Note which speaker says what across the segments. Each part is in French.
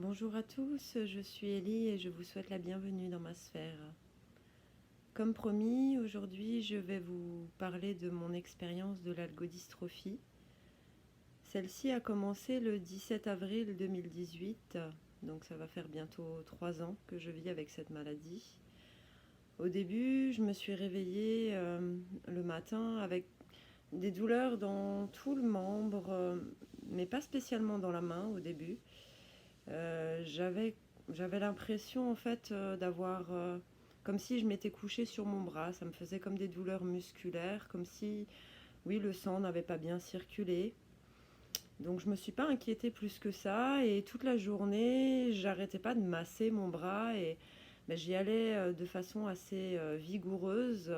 Speaker 1: Bonjour à tous, je suis Ellie et je vous souhaite la bienvenue dans ma sphère. Comme promis, aujourd'hui je vais vous parler de mon expérience de l'algodystrophie. Celle-ci a commencé le 17 avril 2018, donc ça va faire bientôt 3 ans que je vis avec cette maladie. Au début, je me suis réveillée le matin avec des douleurs dans tout le membre, mais pas spécialement dans la main au début. J'avais l'impression en fait d'avoir comme si je m'étais couchée sur mon bras. Ça me faisait comme des douleurs musculaires, comme si, oui, le sang n'avait pas bien circulé. Donc je me suis pas inquiétée plus que ça et toute la journée, j'arrêtais pas de masser mon bras et j'y allais de façon assez vigoureuse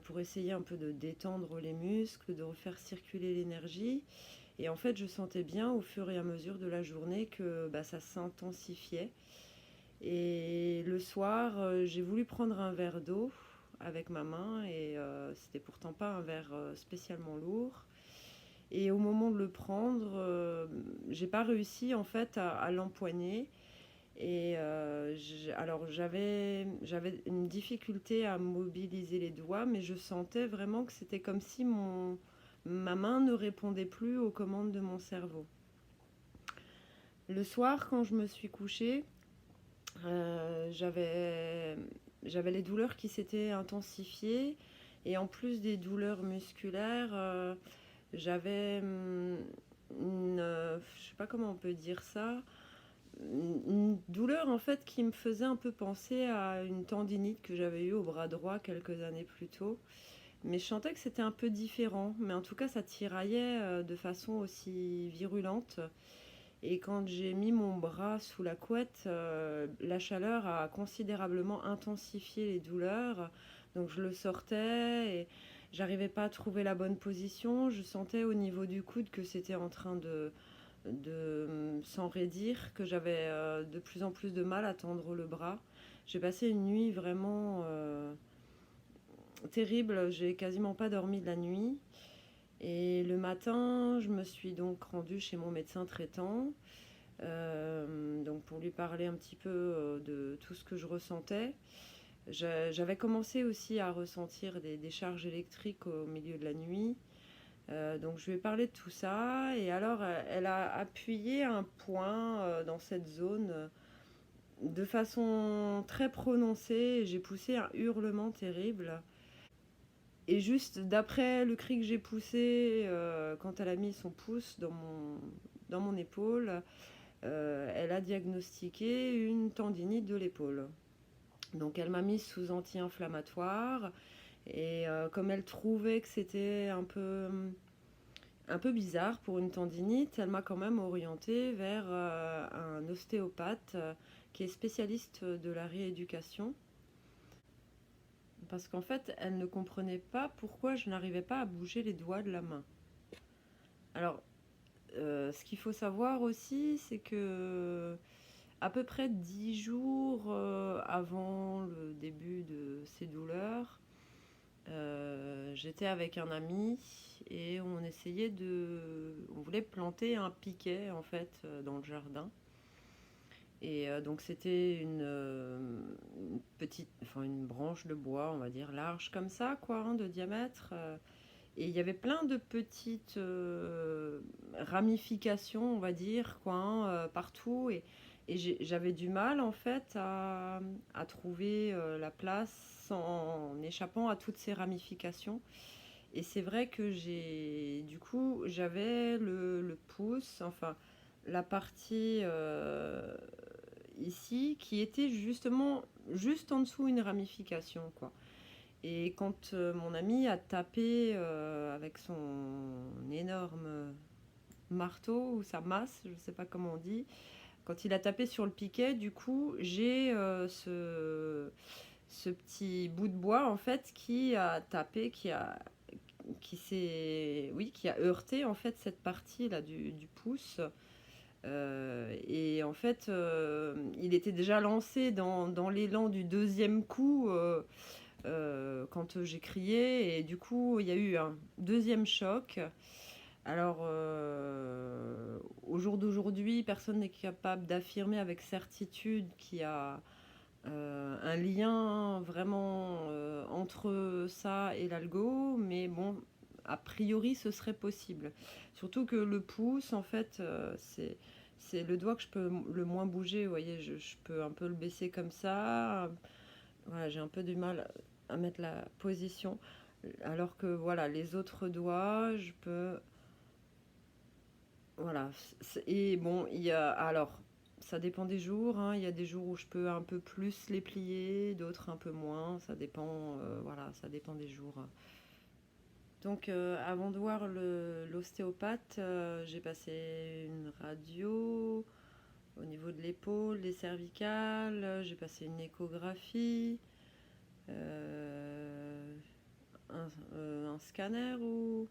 Speaker 1: pour essayer un peu de détendre les muscles, de refaire circuler l'énergie. Et en fait, je sentais bien au fur et à mesure de la journée que ça s'intensifiait. Et le soir, j'ai voulu prendre un verre d'eau avec ma main et c'était pourtant pas un verre spécialement lourd. Et au moment de le prendre, j'ai pas réussi en fait à l'empoigner. Et alors j'avais une difficulté à mobiliser les doigts, mais je sentais vraiment que c'était comme si ma main ne répondait plus aux commandes de mon cerveau. Le soir, quand je me suis couchée, j'avais les douleurs qui s'étaient intensifiées et en plus des douleurs musculaires, j'avais je sais pas comment on peut dire ça, une douleur en fait qui me faisait un peu penser à une tendinite que j'avais eue au bras droit quelques années plus tôt. Mais je sentais que c'était un peu différent, mais en tout cas ça tiraillait de façon aussi virulente. Et quand j'ai mis mon bras sous la couette, la chaleur a considérablement intensifié les douleurs. Donc je le sortais et j'arrivais pas à trouver la bonne position. Je sentais au niveau du coude que c'était en train de s'enraidir, que j'avais de plus en plus de mal à tendre le bras. J'ai passé une nuit vraiment terrible. J'ai quasiment pas dormi de la nuit. Et le matin, je me suis donc rendue chez mon médecin traitant. Donc pour lui parler un petit peu de tout ce que je ressentais. J'avais commencé aussi à ressentir des décharges électriques au milieu de la nuit. Donc je lui ai parlé de tout ça et alors elle a appuyé un point dans cette zone de façon très prononcée. J'ai poussé un hurlement terrible. Et juste d'après le cri que j'ai poussé quand elle a mis son pouce dans mon épaule, elle a diagnostiqué une tendinite de l'épaule. Donc elle m'a mise sous anti-inflammatoire et comme elle trouvait que c'était un peu bizarre pour une tendinite, elle m'a quand même orientée vers un ostéopathe qui est spécialiste de la rééducation. Parce qu'en fait, elle ne comprenait pas pourquoi je n'arrivais pas à bouger les doigts de la main. Alors, ce qu'il faut savoir aussi, c'est que à peu près 10 jours avant le début de ces douleurs, j'étais avec un ami et on voulait planter un piquet en fait dans le jardin. Et donc c'était une petite, enfin une branche de bois, on va dire large comme ça, quoi, hein, de diamètre. Et il y avait plein de petites ramifications, on va dire, quoi, hein, partout. Et j'avais du mal, en fait, à trouver la place en échappant à toutes ces ramifications. Et c'est vrai que du coup, j'avais le pouce, enfin, la partie ici, qui était justement juste en dessous une ramification, quoi. Et quand mon ami a tapé avec son énorme marteau ou sa masse, je ne sais pas comment on dit, quand il a tapé sur le piquet, du coup, j'ai ce petit bout de bois en fait qui a tapé, qui a heurté en fait cette partie là du pouce. Et en fait, il était déjà lancé dans l'élan du deuxième coup. Quand j'ai crié et du coup il y a eu un deuxième choc Alors, au jour d'aujourd'hui, personne n'est capable d'affirmer avec certitude qu'il y a un lien vraiment entre ça et l'algo, mais bon, a priori, ce serait possible. Surtout que le pouce, en fait, c'est le doigt que je peux le moins bouger. Vous voyez, je peux un peu le baisser comme ça. Voilà, j'ai un peu du mal à mettre la position. Alors que voilà, les autres doigts, je peux. Voilà. Et bon, il y a. Alors, ça dépend des jours, hein. Il y a des jours où je peux un peu plus les plier, d'autres un peu moins. Ça dépend. Voilà, ça dépend des jours. Donc, avant de voir l'ostéopathe, j'ai passé une radio au niveau de l'épaule, des cervicales. J'ai passé une échographie, euh, un scanner ou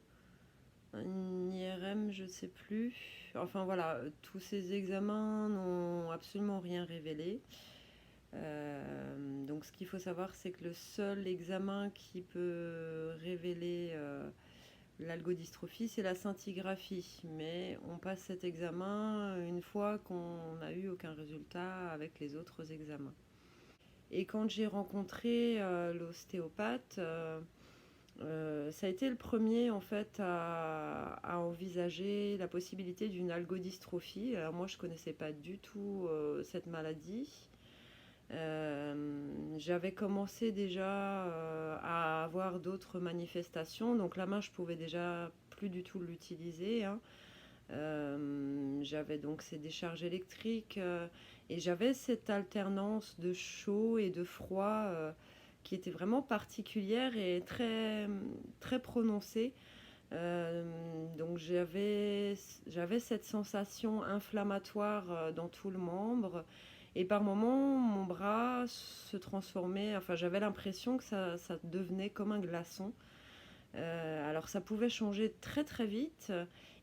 Speaker 1: un IRM, je ne sais plus. Enfin voilà, tous ces examens n'ont absolument rien révélé. Donc ce qu'il faut savoir, c'est que le seul examen qui peut révéler l'algodystrophie, c'est la scintigraphie. Mais on passe cet examen une fois qu'on n'a eu aucun résultat avec les autres examens. Et quand j'ai rencontré l'ostéopathe, ça a été le premier en fait à envisager la possibilité d'une algodystrophie. Alors moi je connaissais pas du tout cette maladie. J'avais commencé déjà à avoir d'autres manifestations, donc la main je pouvais déjà plus du tout l'utiliser, hein. J'avais donc ces décharges électriques et j'avais cette alternance de chaud et de froid qui était vraiment particulière et très, très prononcée. Donc j'avais cette sensation inflammatoire dans tout le membre et par moments mon bras se transformait, enfin j'avais l'impression que ça devenait comme un glaçon. Alors ça pouvait changer très très vite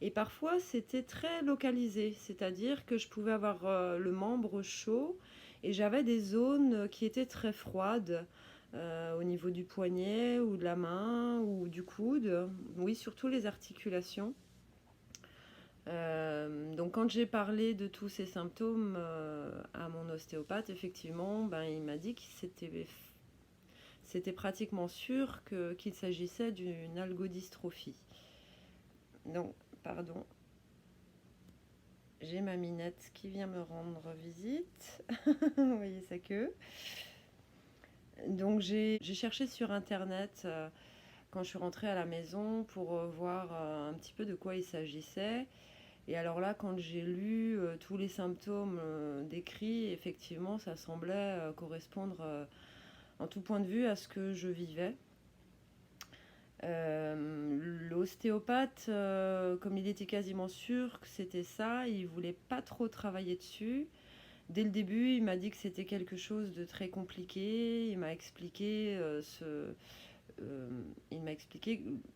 Speaker 1: et parfois c'était très localisé, c'est-à-dire que je pouvais avoir le membre chaud et j'avais des zones qui étaient très froides au niveau du poignet ou de la main ou du coude, oui surtout les articulations. Donc quand j'ai parlé de tous ces symptômes à mon ostéopathe, effectivement, ben, il m'a dit que c'était pratiquement sûr qu'il s'agissait d'une algodystrophie. Donc, pardon, j'ai ma minette qui vient me rendre visite. Vous voyez sa queue. Donc, j'ai cherché sur internet quand je suis rentrée à la maison pour voir un petit peu de quoi il s'agissait. Et alors là, quand j'ai lu tous les symptômes décrits, effectivement, ça semblait correspondre en tout point de vue à ce que je vivais. L'ostéopathe, comme il était quasiment sûr que c'était ça, il voulait pas trop travailler dessus. Dès le début, il m'a dit que c'était quelque chose de très compliqué. Il m'a expliqué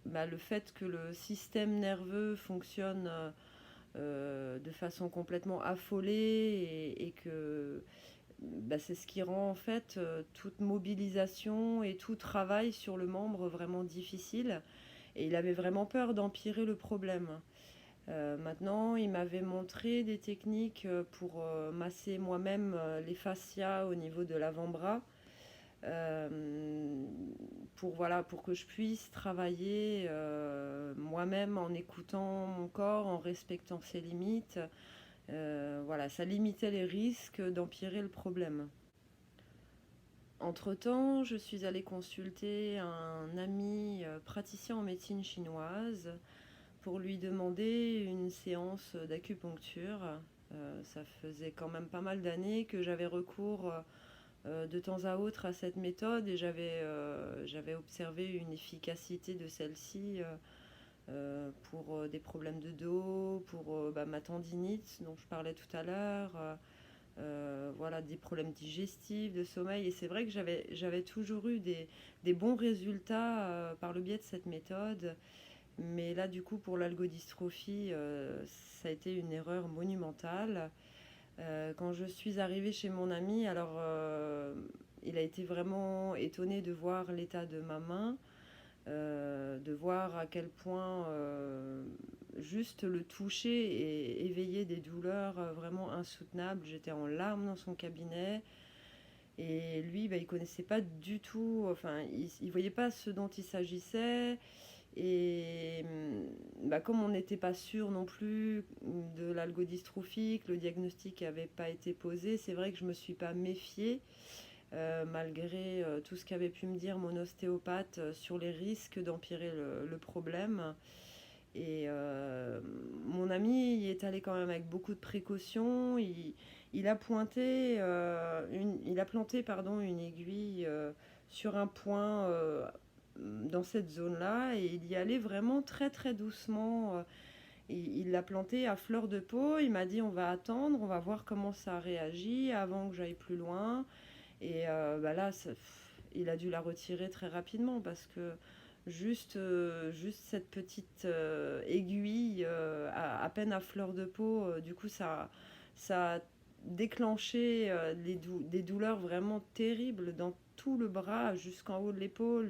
Speaker 1: bah, le fait que le système nerveux fonctionne de façon complètement affolée et que bah, c'est ce qui rend en fait toute mobilisation et tout travail sur le membre vraiment difficile. Et il avait vraiment peur d'empirer le problème. Maintenant, il m'avait montré des techniques pour masser moi-même les fascias au niveau de l'avant-bras. euh, voilà, pour que je puisse travailler moi-même en écoutant mon corps, en respectant ses limites. Voilà, ça limitait les risques d'empirer le problème. Entre-temps, je suis allée consulter un ami praticien en médecine chinoise pour lui demander une séance d'acupuncture. Ça faisait quand même pas mal d'années que j'avais recours de temps à autre à cette méthode et j'avais observé une efficacité de celle-ci pour des problèmes de dos, pour bah, ma tendinite dont je parlais tout à l'heure. Voilà, des problèmes digestifs, de sommeil. Et c'est vrai que j'avais toujours eu des bons résultats par le biais de cette méthode. Mais là, du coup, pour l'algodystrophie, ça a été une erreur monumentale. Quand je suis arrivée chez mon ami, alors il a été vraiment étonné de voir l'état de ma main, de voir à quel point juste le toucher et éveillait des douleurs vraiment insoutenables. J'étais en larmes dans son cabinet. Et lui, bah, il connaissait pas du tout, enfin, il voyait pas ce dont il s'agissait. Et bah, comme on n'était pas sûr non plus de l'algodystrophie, que le diagnostic n'avait pas été posé, c'est vrai que je me suis pas méfiée, malgré tout ce qu'avait pu me dire mon ostéopathe sur les risques d'empirer le problème. Et mon ami y est allé quand même avec beaucoup de précautions. Il a pointé, il a planté pardon, une aiguille sur un point dans cette zone-là et il y allait vraiment très très doucement. Il l'a planté à fleur de peau. Il m'a dit on va attendre, on va voir comment ça réagit avant que j'aille plus loin. Et bah là, il a dû la retirer très rapidement parce que juste cette petite aiguille à peine à fleur de peau, du coup ça a déclenché des douleurs vraiment terribles dans tout le bras jusqu'en haut de l'épaule.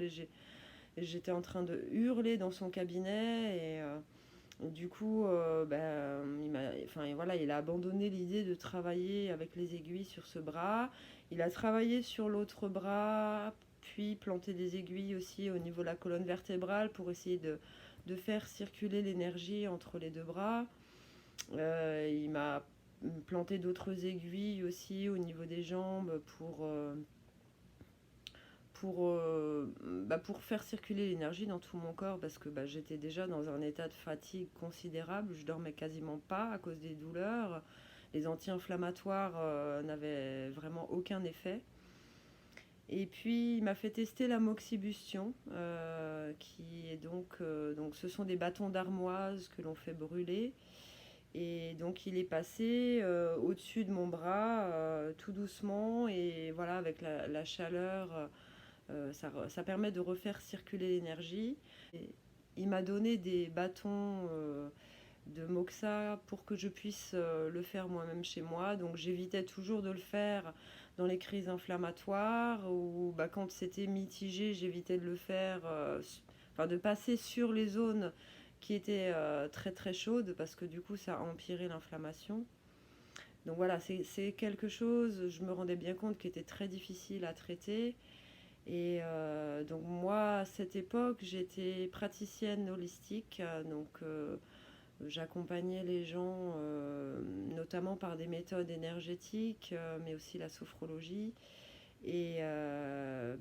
Speaker 1: J'étais en train de hurler dans son cabinet et du coup, voilà, il a abandonné l'idée de travailler avec les aiguilles sur ce bras. Il a travaillé sur l'autre bras, puis planté des aiguilles aussi au niveau de la colonne vertébrale pour essayer de faire circuler l'énergie entre les deux bras. Il m'a planté d'autres aiguilles aussi au niveau des jambes pour faire circuler l'énergie dans tout mon corps parce que j'étais déjà dans un état de fatigue considérable. Je dormais quasiment pas à cause des douleurs. Les anti-inflammatoires n'avaient vraiment aucun effet. Et puis il m'a fait tester la moxibustion, qui est donc ce sont des bâtons d'armoise que l'on fait brûler. Et donc il est passé au-dessus de mon bras tout doucement et voilà avec la chaleur. Ça permet de refaire circuler l'énergie. Il m'a donné des bâtons de moxa pour que je puisse le faire moi-même chez moi. Donc j'évitais toujours de le faire dans les crises inflammatoires ou quand c'était mitigé, j'évitais de le faire, de passer sur les zones qui étaient très très chaudes parce que du coup ça a empiré l'inflammation. Donc voilà, c'est quelque chose, je me rendais bien compte, qui était très difficile à traiter. Et donc moi, à cette époque, j'étais praticienne holistique, j'accompagnais les gens notamment par des méthodes énergétiques, mais aussi la sophrologie. Et à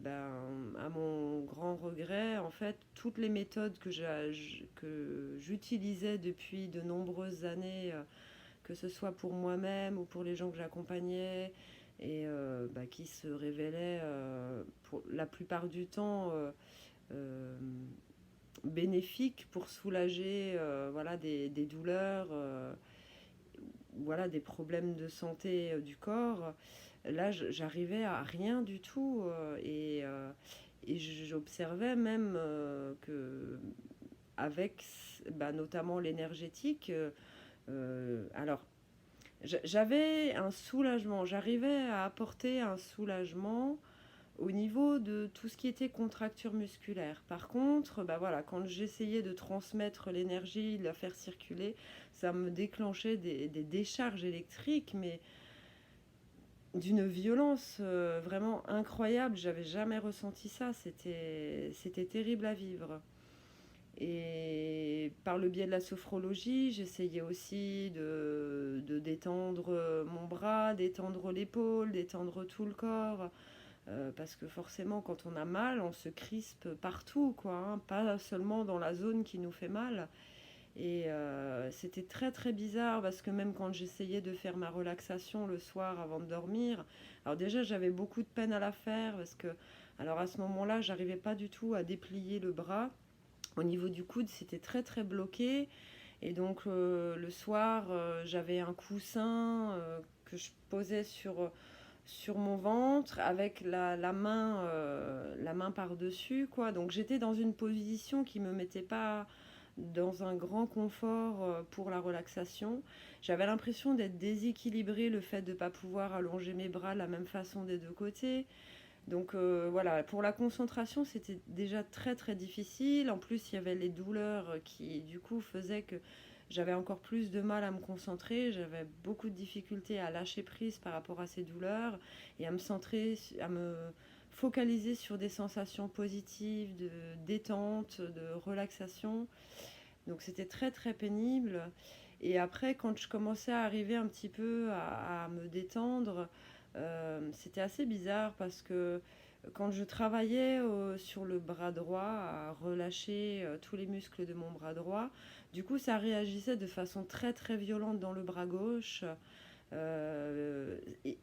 Speaker 1: mon grand regret, en fait, toutes les méthodes que j'utilisais depuis de nombreuses années, que ce soit pour moi-même ou pour les gens que j'accompagnais, et qui se révélaient pour la plupart du temps bénéfiques pour soulager voilà, des douleurs, voilà, des problèmes de santé du corps. Là, j'arrivais à rien du tout et j'observais même que avec notamment l'énergétique, alors j'avais un soulagement, j'arrivais à apporter un soulagement au niveau de tout ce qui était contracture musculaire. Par contre, voilà, quand j'essayais de transmettre l'énergie, de la faire circuler, ça me déclenchait des décharges électriques, mais d'une violence vraiment incroyable. J'avais jamais ressenti ça. C'était terrible à vivre. Et par le biais de la sophrologie, j'essayais aussi de détendre mon bras, détendre l'épaule, détendre tout le corps. Parce que forcément, quand on a mal, on se crispe partout, quoi, hein, pas seulement dans la zone qui nous fait mal. Et c'était très très bizarre parce que même quand j'essayais de faire ma relaxation le soir avant de dormir, alors déjà j'avais beaucoup de peine à la faire parce que, alors à ce moment-là, j'arrivais pas du tout à déplier le bras. Au niveau du coude, c'était très très bloqué. Et donc le soir, j'avais un coussin que je posais sur mon ventre avec la main par-dessus, quoi. Donc j'étais dans une position qui me mettait pas dans un grand confort pour la relaxation. J'avais l'impression d'être déséquilibrée, le fait de ne pas pouvoir allonger mes bras de la même façon des deux côtés. Donc voilà, pour la concentration, c'était déjà très très difficile. En plus, il y avait les douleurs qui du coup faisaient que j'avais encore plus de mal à me concentrer, j'avais beaucoup de difficultés à lâcher prise par rapport à ces douleurs et à me centrer, à me focaliser sur des sensations positives, de détente, de relaxation. Donc c'était très très pénible. Et après, quand je commençais à arriver un petit peu à me détendre, c'était assez bizarre parce que quand je travaillais sur le bras droit, à relâcher tous les muscles de mon bras droit, du coup ça réagissait de façon très très violente dans le bras gauche.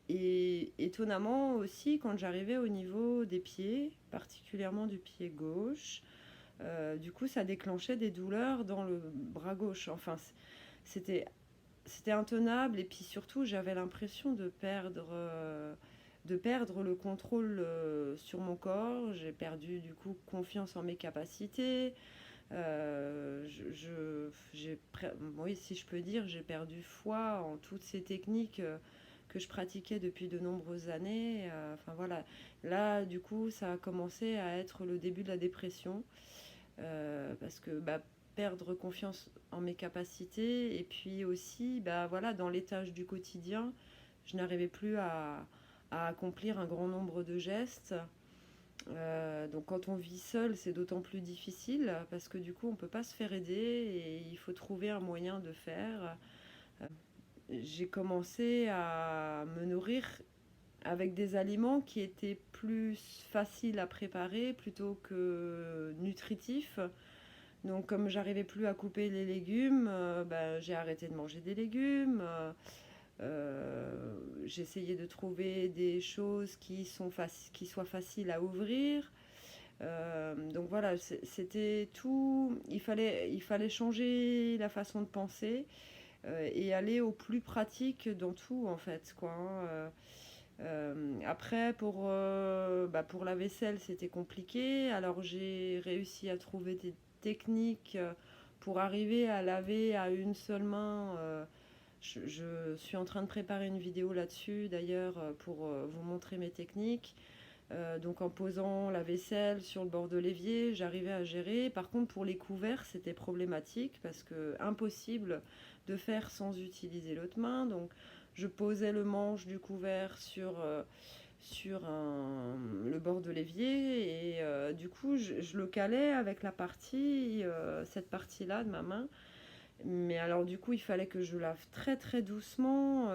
Speaker 1: Et étonnamment aussi, quand j'arrivais au niveau des pieds, particulièrement du pied gauche, du coup ça déclenchait des douleurs dans le bras gauche. Enfin, c'était c'était intenable et puis surtout j'avais l'impression de perdre le contrôle sur mon corps. J'ai perdu du coup confiance en mes capacités. Oui, si je peux dire, j'ai perdu foi en toutes ces techniques que je pratiquais depuis de nombreuses années. Enfin voilà, là du coup ça a commencé à être le début de la dépression parce que perdre confiance en mes capacités et puis aussi voilà, dans les tâches du quotidien, je n'arrivais plus à accomplir un grand nombre de gestes. Donc quand on vit seul, c'est d'autant plus difficile parce que du coup, on ne peut pas se faire aider et il faut trouver un moyen de faire. J'ai commencé à me nourrir avec des aliments qui étaient plus faciles à préparer plutôt que nutritifs. Donc comme j'arrivais plus à couper les légumes, j'ai arrêté de manger des légumes. J'essayais de trouver des choses qui soient faciles à ouvrir. Donc voilà, c'était tout. Il fallait changer la façon de penser et aller au plus pratique dans tout en fait, quoi. Après, pour la vaisselle, c'était compliqué. Alors j'ai réussi à trouver des techniques pour arriver à laver à une seule main. Je suis en train de préparer une vidéo là-dessus d'ailleurs pour vous montrer mes techniques. Donc en posant la vaisselle sur le bord de l'évier, j'arrivais à gérer. Par contre, pour les couverts, c'était problématique parce que impossible de faire sans utiliser l'autre main. Donc je posais le manche du couvert le bord de l'évier et du coup je le calais avec cette partie-là de ma main. Mais alors du coup il fallait que je lave très très doucement.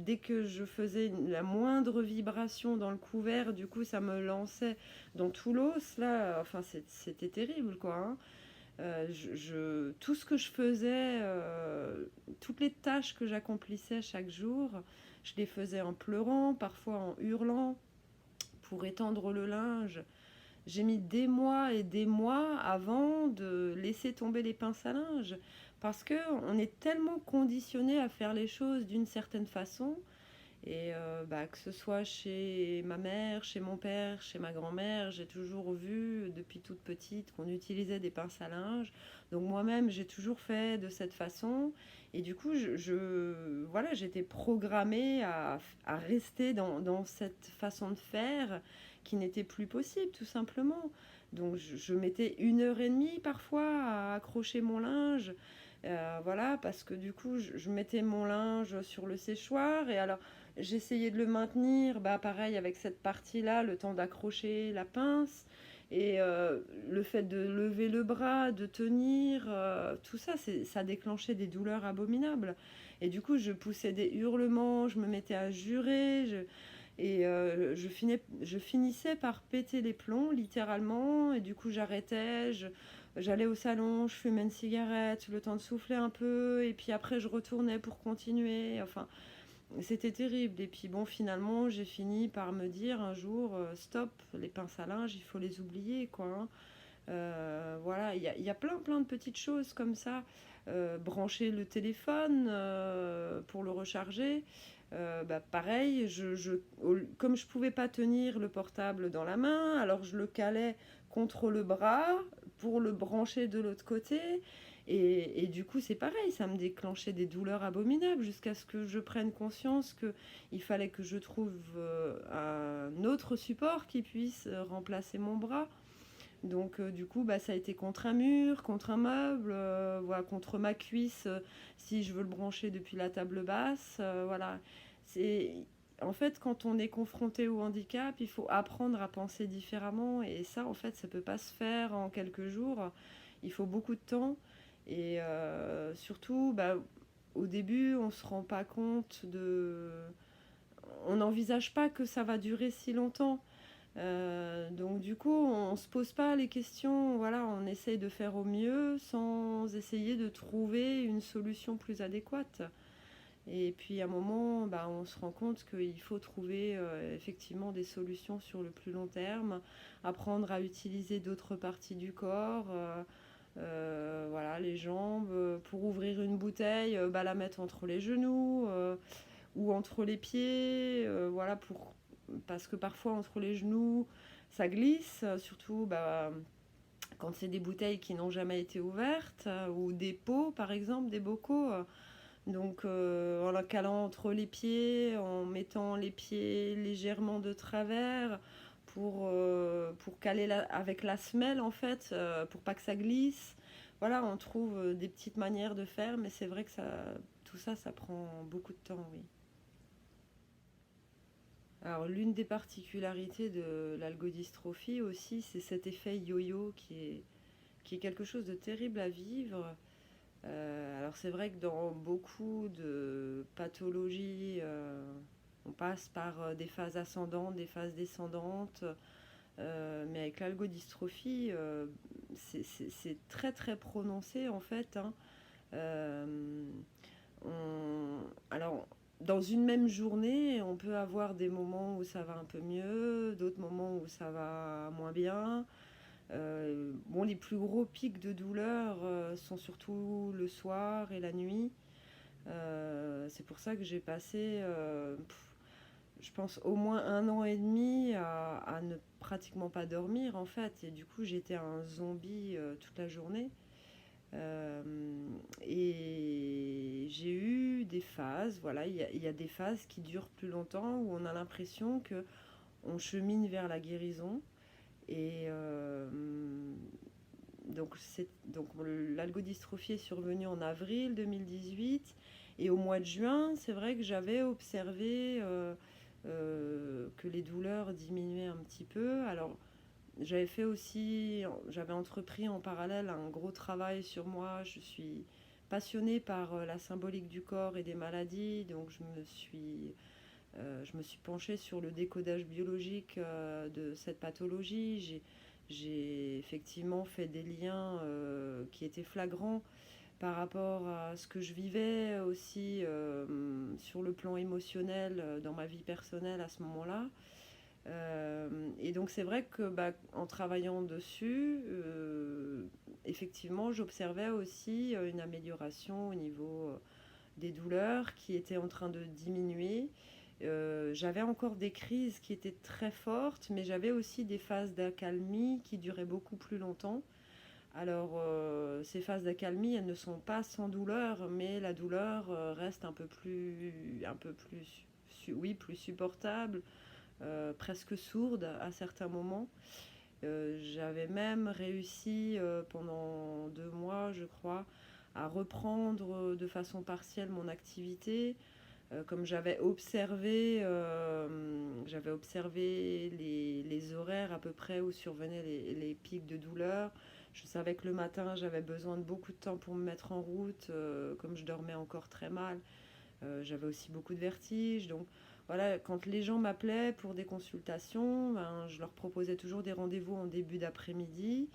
Speaker 1: Dès que je faisais la moindre vibration dans le couvert, du coup ça me lançait dans tout l'os là. Enfin c'était terrible quoi, hein. Tout ce que je faisais, toutes les tâches que j'accomplissais chaque jour, je les faisais en pleurant, parfois en hurlant pour étendre le linge. J'ai mis des mois et des mois avant de laisser tomber les pinces à linge parce que on est tellement conditionné à faire les choses d'une certaine façon et que ce soit chez ma mère, chez mon père, chez ma grand-mère, j'ai toujours vu depuis toute petite qu'on utilisait des pinces à linge. Donc moi-même, j'ai toujours fait de cette façon. Et du coup, voilà, j'étais programmée à rester dans cette façon de faire qui n'était plus possible, tout simplement. Donc je mettais 1 heure et demie parfois à accrocher mon linge. Voilà, parce que du coup, je mettais mon linge sur le séchoir et alors j'essayais de le maintenir, pareil avec cette partie-là, le temps d'accrocher la pince et le fait de lever le bras, de tenir, tout ça, ça déclenchait des douleurs abominables. Et du coup, je poussais des hurlements, je me mettais à jurer, et je finissais par péter les plombs, littéralement, et du coup, j'allais au salon, je fumais une cigarette, le temps de souffler un peu, et puis après, je retournais pour continuer, enfin... C'était terrible. Et puis bon, finalement, j'ai fini par me dire un jour, stop, les pinces à linge, il faut les oublier, quoi, hein. Voilà, il y a plein de petites choses comme ça. Brancher le téléphone pour le recharger. Pareil, comme je pouvais pas tenir le portable dans la main, alors je le calais contre le bras pour le brancher de l'autre côté. Et du coup, c'est pareil, ça me déclenchait des douleurs abominables jusqu'à ce que je prenne conscience qu'il fallait que je trouve un autre support qui puisse remplacer mon bras. Donc du coup, bah, ça a été contre un mur, contre un meuble, voilà, contre ma cuisse si je veux le brancher depuis la table basse. Voilà. C'est... En fait, quand on est confronté au handicap, il faut apprendre à penser différemment. Et ça, en fait, ça ne peut pas se faire en quelques jours. Il faut beaucoup de temps. Et surtout, bah, au début, on ne se rend pas compte de... On n'envisage pas que ça va durer si longtemps. Donc du coup, on se pose pas les questions, voilà, on essaye de faire au mieux sans essayer de trouver une solution plus adéquate. Et puis à un moment, bah, on se rend compte qu'il faut trouver effectivement des solutions sur le plus long terme, apprendre à utiliser d'autres parties du corps, voilà, les jambes, pour ouvrir une bouteille, bah, la mettre entre les genoux ou entre les pieds, voilà, parce que parfois entre les genoux, ça glisse, surtout bah, quand c'est des bouteilles qui n'ont jamais été ouvertes, ou des pots par exemple, des bocaux. Donc en la calant entre les pieds, en mettant les pieds légèrement de travers pour caler avec la semelle en fait, pour pas que ça glisse. Voilà, on trouve des petites manières de faire, mais c'est vrai que tout ça, ça prend beaucoup de temps, oui. Alors, l'une des particularités de l'algodystrophie aussi, c'est cet effet yo-yo qui est quelque chose de terrible à vivre. Alors, c'est vrai que dans beaucoup de pathologies, on passe par des phases ascendantes, des phases descendantes, mais avec l'algodystrophie, c'est très très prononcé en fait, hein. Euh, alors, dans une même journée, on peut avoir des moments où ça va un peu mieux, d'autres moments où ça va moins bien. Bon, les plus gros pics de douleur sont surtout le soir et la nuit. C'est pour ça que j'ai passé, je pense, au moins 1 an et demi à ne pratiquement pas dormir en fait. Et du coup, j'étais un zombie toute la journée. Euh, et j'ai eu des phases, voilà, il y a des phases qui durent plus longtemps où on a l'impression que on chemine vers la guérison. Et donc l'algodystrophie est survenue en avril 2018 et au mois de juin, c'est vrai que j'avais observé que les douleurs diminuaient un petit peu. Alors j'avais entrepris en parallèle un gros travail sur moi. Je suis passionnée par la symbolique du corps et des maladies, donc je me suis penchée sur le décodage biologique de cette pathologie. J'ai effectivement fait des liens qui étaient flagrants par rapport à ce que je vivais aussi sur le plan émotionnel dans ma vie personnelle à ce moment-là. Et donc c'est vrai que bah, en travaillant dessus, effectivement, j'observais aussi une amélioration au niveau des douleurs qui étaient en train de diminuer. J'avais encore des crises qui étaient très fortes, mais j'avais aussi des phases d'accalmie qui duraient beaucoup plus longtemps. Alors, ces phases d'accalmie, elles ne sont pas sans douleur, mais la douleur reste oui, plus supportable, presque sourde à certains moments. J'avais même réussi pendant 2 mois, je crois, à reprendre de façon partielle mon activité. Comme j'avais observé les horaires à peu près où survenaient les pics de douleur. Je savais que le matin, j'avais besoin de beaucoup de temps pour me mettre en route, comme je dormais encore très mal. J'avais aussi beaucoup de vertiges. Donc voilà, quand les gens m'appelaient pour des consultations, ben, je leur proposais toujours des rendez-vous en début d'après-midi.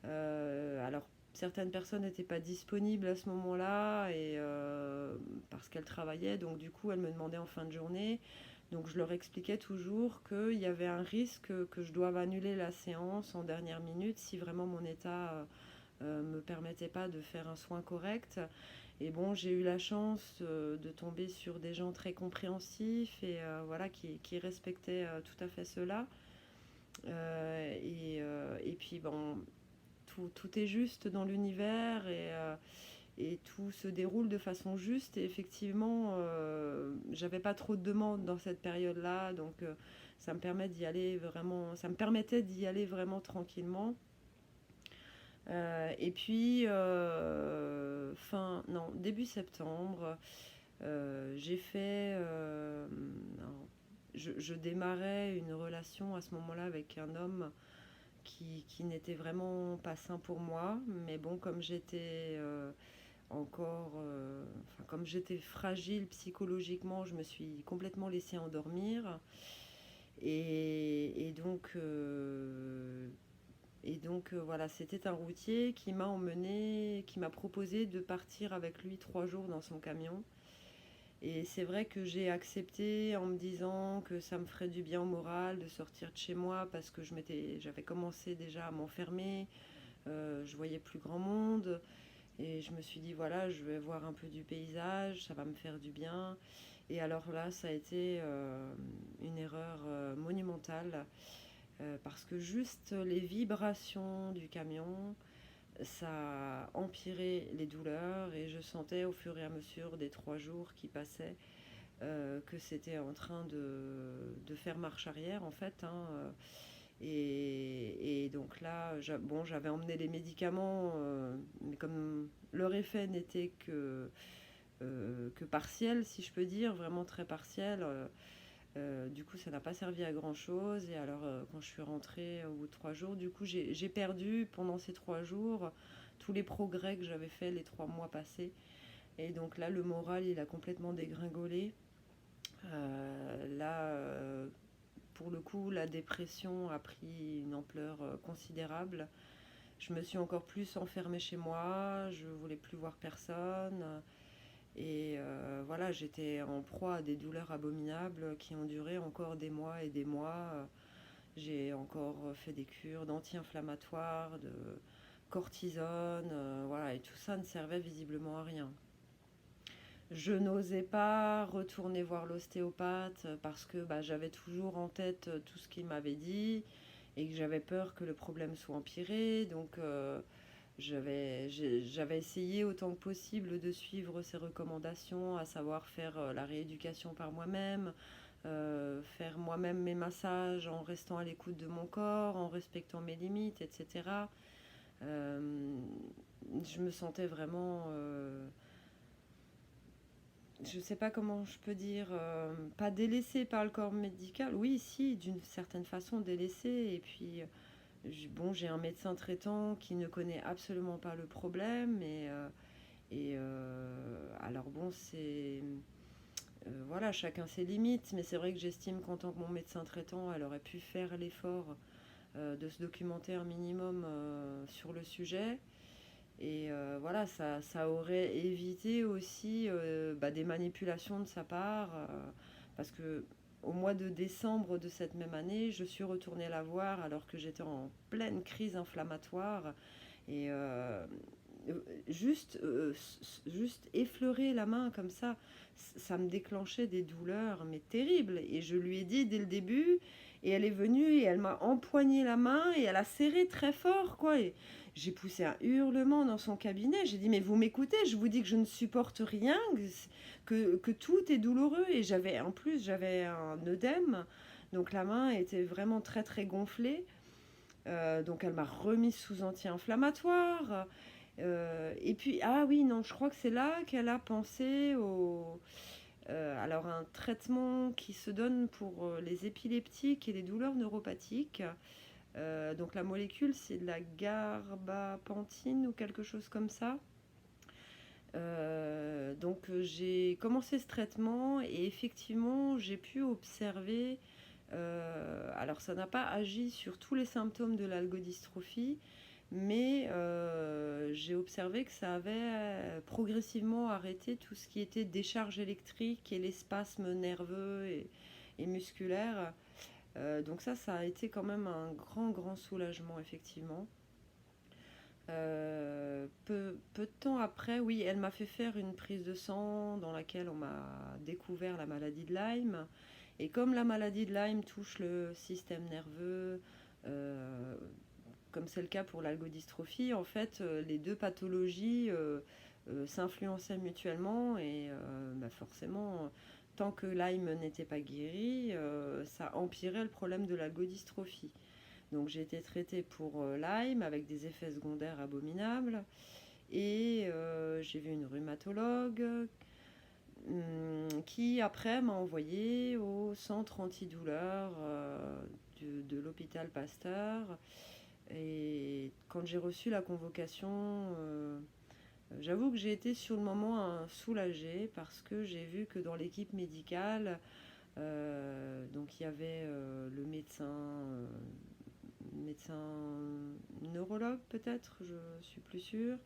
Speaker 1: Alors certaines personnes n'étaient pas disponibles à ce moment-là et parce qu'elles travaillaient, donc du coup elles me demandaient en fin de journée. Donc je leur expliquais toujours qu'il y avait un risque que je doive annuler la séance en dernière minute si vraiment mon état me permettait pas de faire un soin correct. Et bon, j'ai eu la chance de tomber sur des gens très compréhensifs et voilà qui respectaient tout à fait cela. Et puis bon, tout est juste dans l'univers et tout se déroule de façon juste. Et effectivement, j'avais pas trop de demandes dans cette période-là, donc ça me permettait d'y aller vraiment tranquillement. Et puis, non, début septembre, j'ai fait... non, je démarrais une relation à ce moment-là avec un homme qui n'était vraiment pas sain pour moi. Mais bon, comme j'étais comme j'étais fragile psychologiquement, je me suis complètement laissée endormir. Et donc, voilà, c'était un routier qui m'a emmené, qui m'a proposé de partir avec lui 3 jours dans son camion. Et c'est vrai que j'ai accepté en me disant que ça me ferait du bien au moral de sortir de chez moi parce que j'avais commencé déjà à m'enfermer, je voyais plus grand monde et je me suis dit voilà, je vais voir un peu du paysage, ça va me faire du bien. Et alors là, ça a été une erreur monumentale parce que juste les vibrations du camion, ça a empiré les douleurs et je sentais au fur et à mesure des 3 jours qui passaient que c'était en train de faire marche arrière en fait, hein, et donc là, bon, j'avais emmené les médicaments, mais comme leur effet n'était que partiel, si je peux dire, vraiment très partiel. Du coup, ça n'a pas servi à grand chose. Et alors, quand je suis rentrée au bout de 3 jours, du coup, j'ai perdu pendant ces 3 jours tous les progrès que j'avais fait les 3 mois passés. Et donc là, le moral, il a complètement dégringolé. Là, pour le coup, la dépression a pris une ampleur considérable. Je me suis encore plus enfermée chez moi, je voulais plus voir personne. Et voilà, j'étais en proie à des douleurs abominables qui ont duré encore des mois et des mois. J'ai encore fait des cures d'anti-inflammatoires, de cortisone, voilà, et tout ça ne servait visiblement à rien. Je n'osais pas retourner voir l'ostéopathe parce que bah, j'avais toujours en tête tout ce qu'il m'avait dit et que j'avais peur que le problème soit empiré. Donc j'avais essayé autant que possible de suivre ses recommandations, à savoir faire la rééducation par moi-même, faire moi-même mes massages en restant à l'écoute de mon corps, en respectant mes limites, etc. Euh, je me sentais vraiment, je ne sais pas comment je peux dire, pas délaissée par le corps médical. Oui, si, d'une certaine façon délaissée. Et puis, bon, j'ai un médecin traitant qui ne connaît absolument pas le problème. Alors bon, voilà, chacun ses limites, mais c'est vrai que j'estime qu'en tant que mon médecin traitant, elle aurait pu faire l'effort de se documenter un minimum sur le sujet. Et voilà, ça aurait évité aussi bah, des manipulations de sa part, parce que au mois de décembre de cette même année, je suis retournée la voir alors que j'étais en pleine crise inflammatoire. Et juste effleurer la main comme ça me déclenchait des douleurs, mais terribles. Et je lui ai dit dès le début, et elle est venue et elle m'a empoigné la main et elle a serré très fort, quoi. Et j'ai poussé un hurlement dans son cabinet. J'ai dit, mais vous m'écoutez, je vous dis que je ne supporte rien, que tout est douloureux. Et en plus, j'avais un œdème, donc la main était vraiment très très gonflée. Donc elle m'a remis sous anti-inflammatoire. Et puis, ah oui, non, je crois que c'est là qu'elle a pensé alors un traitement qui se donne pour les épileptiques et les douleurs neuropathiques. Donc la molécule, c'est de la garbapentine ou quelque chose comme ça. Donc j'ai commencé ce traitement et effectivement j'ai pu observer, alors ça n'a pas agi sur tous les symptômes de l'algodystrophie, mais j'ai observé que ça avait progressivement arrêté tout ce qui était décharge électrique et les spasmes nerveux et musculaires. Donc ça a été quand même un grand soulagement, effectivement. Peu de temps après, oui, elle m'a fait faire une prise de sang dans laquelle on m'a découvert la maladie de Lyme. Et comme la maladie de Lyme touche le système nerveux, euh, comme c'est le cas pour l'algodystrophie, en fait, les deux pathologies s'influençaient mutuellement et bah forcément, tant que Lyme n'était pas guéri, ça empirait le problème de l'algodystrophie. Donc j'ai été traitée pour Lyme avec des effets secondaires abominables. Et j'ai vu une rhumatologue qui après m'a envoyé au centre antidouleur de l'hôpital Pasteur. Et quand j'ai reçu la convocation, j'avoue que j'ai été sur le moment soulagée parce que j'ai vu que dans l'équipe médicale, donc il y avait le médecin neurologue peut-être, je suis plus sûre.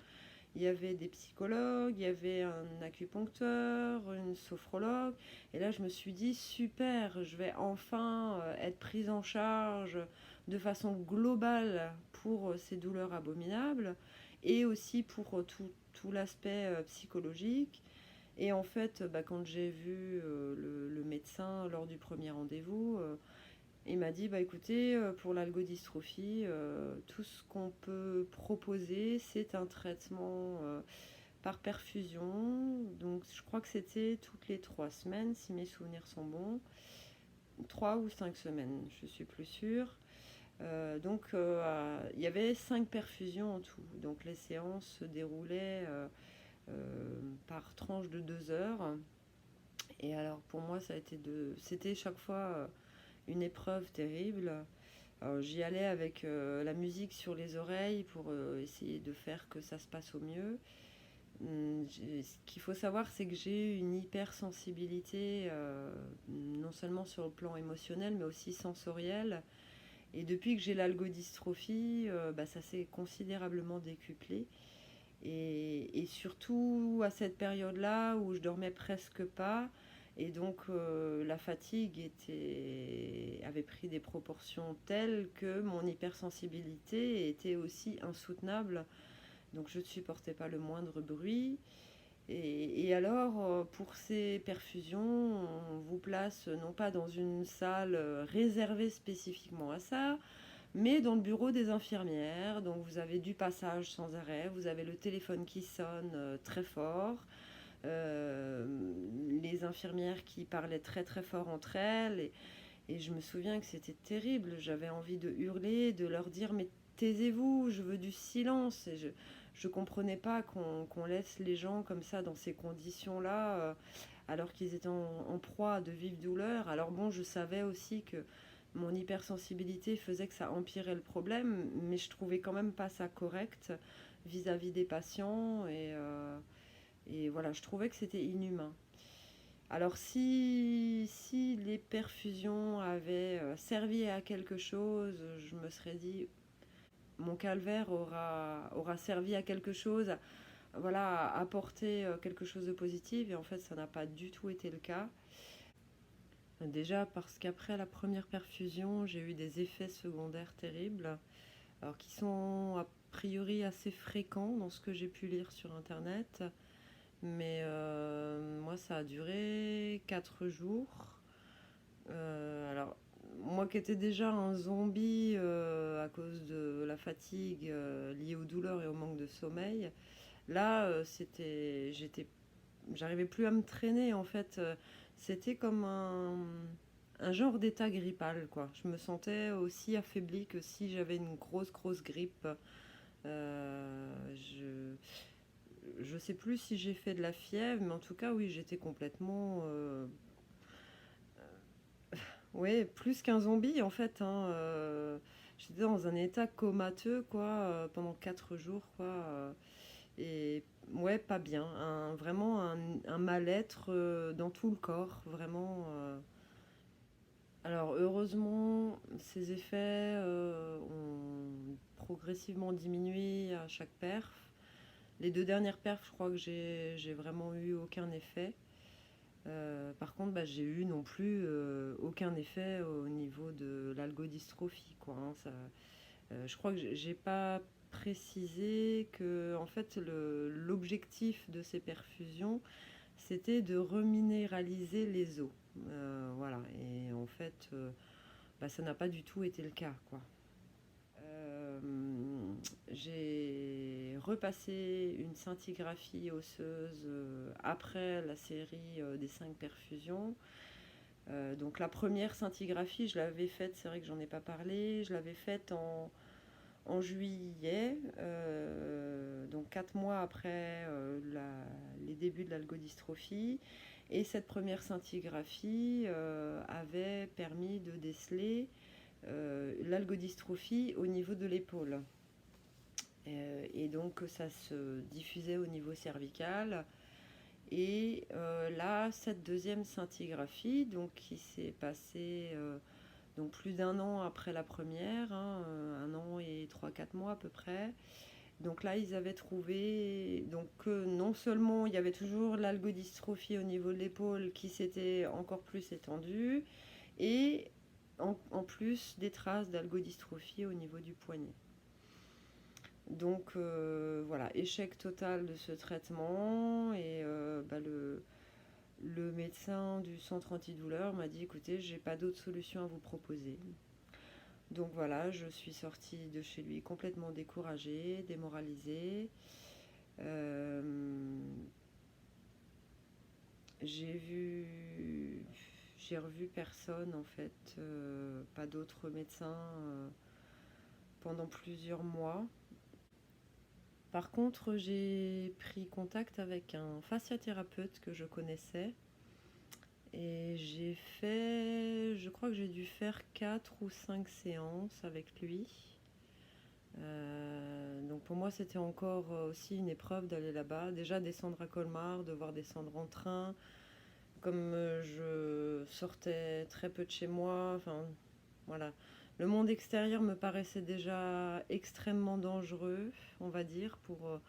Speaker 1: Il y avait des psychologues, il y avait un acupuncteur, une sophrologue. Et là, je me suis dit, super, je vais enfin être prise en charge de façon globale pour ces douleurs abominables et aussi pour tout l'aspect psychologique. Et en fait, quand j'ai vu le médecin lors du premier rendez-vous, il m'a dit, écoutez, pour l'algodystrophie, tout ce qu'on peut proposer, c'est un traitement par perfusion. Donc je crois que c'était toutes les 3 semaines, si mes souvenirs sont bons. 3 ou 5 semaines, je suis plus sûre. Il y avait 5 perfusions en tout. Donc les séances se déroulaient par tranche de 2 heures. Et alors pour moi, c'était chaque fois une épreuve terrible. Alors, j'y allais avec la musique sur les oreilles pour essayer de faire que ça se passe au mieux. Ce qu'il faut savoir, c'est que j'ai une hypersensibilité, non seulement sur le plan émotionnel, mais aussi sensoriel. Et depuis que j'ai l'algodystrophie, ça s'est considérablement décuplé. Et surtout à cette période-là où je dormais presque pas, et donc la fatigue avait pris des proportions telles que mon hypersensibilité était aussi insoutenable. Donc je ne supportais pas le moindre bruit. Et alors, pour ces perfusions, on vous place non pas dans une salle réservée spécifiquement à ça, mais dans le bureau des infirmières. Donc vous avez du passage sans arrêt, vous avez le téléphone qui sonne très fort, euh, les infirmières qui parlaient très très fort entre elles. Et je me souviens que c'était terrible, j'avais envie de hurler, de leur dire mais taisez-vous, je veux du silence. Et je comprenais pas qu'on laisse les gens comme ça dans ces conditions-là, alors qu'ils étaient en proie à de vives douleurs. Alors bon, je savais aussi que mon hypersensibilité faisait que ça empirait le problème, mais je trouvais quand même pas ça correct vis-à-vis des patients. Et voilà, je trouvais que c'était inhumain. Alors si les perfusions avaient servi à quelque chose, je me serais dit, mon calvaire aura servi à quelque chose, voilà, à apporter quelque chose de positif. Et en fait, ça n'a pas du tout été le cas. Déjà parce qu'après la première perfusion, j'ai eu des effets secondaires terribles, alors qui sont a priori assez fréquents dans ce que j'ai pu lire sur Internet. Mais moi, ça a duré 4 jours. Alors, moi qui étais déjà un zombie à cause de la fatigue liée aux douleurs et au manque de sommeil, là, j'arrivais plus à me traîner en fait. C'était comme un genre d'état grippal, quoi. Je me sentais aussi affaiblie que si j'avais une grosse, grosse grippe. Je sais plus si j'ai fait de la fièvre, mais en tout cas, oui, j'étais complètement. Ouais, plus qu'un zombie en fait, hein. J'étais dans un état comateux, quoi, pendant 4 jours, quoi. Et ouais, pas bien. Vraiment un mal-être dans tout le corps, vraiment. Alors, heureusement, ces effets ont progressivement diminué à chaque perf. Les 2 dernières perfs, je crois que j'ai vraiment eu aucun effet. Par contre, j'ai eu non plus aucun effet au niveau de l'algodystrophie, quoi, hein. Je crois que j'ai pas précisé que en fait l'objectif de ces perfusions, c'était de reminéraliser les os. Voilà. Et en fait, ça n'a pas du tout été le cas, quoi. Euh, j'ai repassé une scintigraphie osseuse après la série des 5 perfusions. Donc la première scintigraphie, je l'avais faite, c'est vrai que j'en ai pas parlé, je l'avais faite en juillet, donc 4 mois après les débuts de l'algodystrophie. Et cette première scintigraphie avait permis de déceler l'algodystrophie au niveau de l'épaule. Et donc ça se diffusait au niveau cervical. Et là, cette deuxième scintigraphie, donc, qui s'est passée donc plus d'un an après la première, hein, 1 an et 3-4 mois à peu près. Donc là, ils avaient trouvé donc, que non seulement il y avait toujours l'algodystrophie au niveau de l'épaule qui s'était encore plus étendue, et en plus des traces d'algodystrophie au niveau du poignet. Donc voilà, échec total de ce traitement. Et le médecin du centre antidouleur m'a dit, écoutez, j'ai pas d'autre solution à vous proposer. Donc voilà, je suis sortie de chez lui complètement découragée, démoralisée. Euh, j'ai revu personne en fait, pas d'autres médecins pendant plusieurs mois. Par contre, j'ai pris contact avec un fasciathérapeute que je connaissais et je crois que j'ai dû faire 4 ou 5 séances avec lui. Donc pour moi, c'était encore aussi une épreuve d'aller là-bas. Déjà descendre à Colmar, devoir descendre en train. Comme je sortais très peu de chez moi, enfin voilà. Le monde extérieur me paraissait déjà extrêmement dangereux, on va dire, pour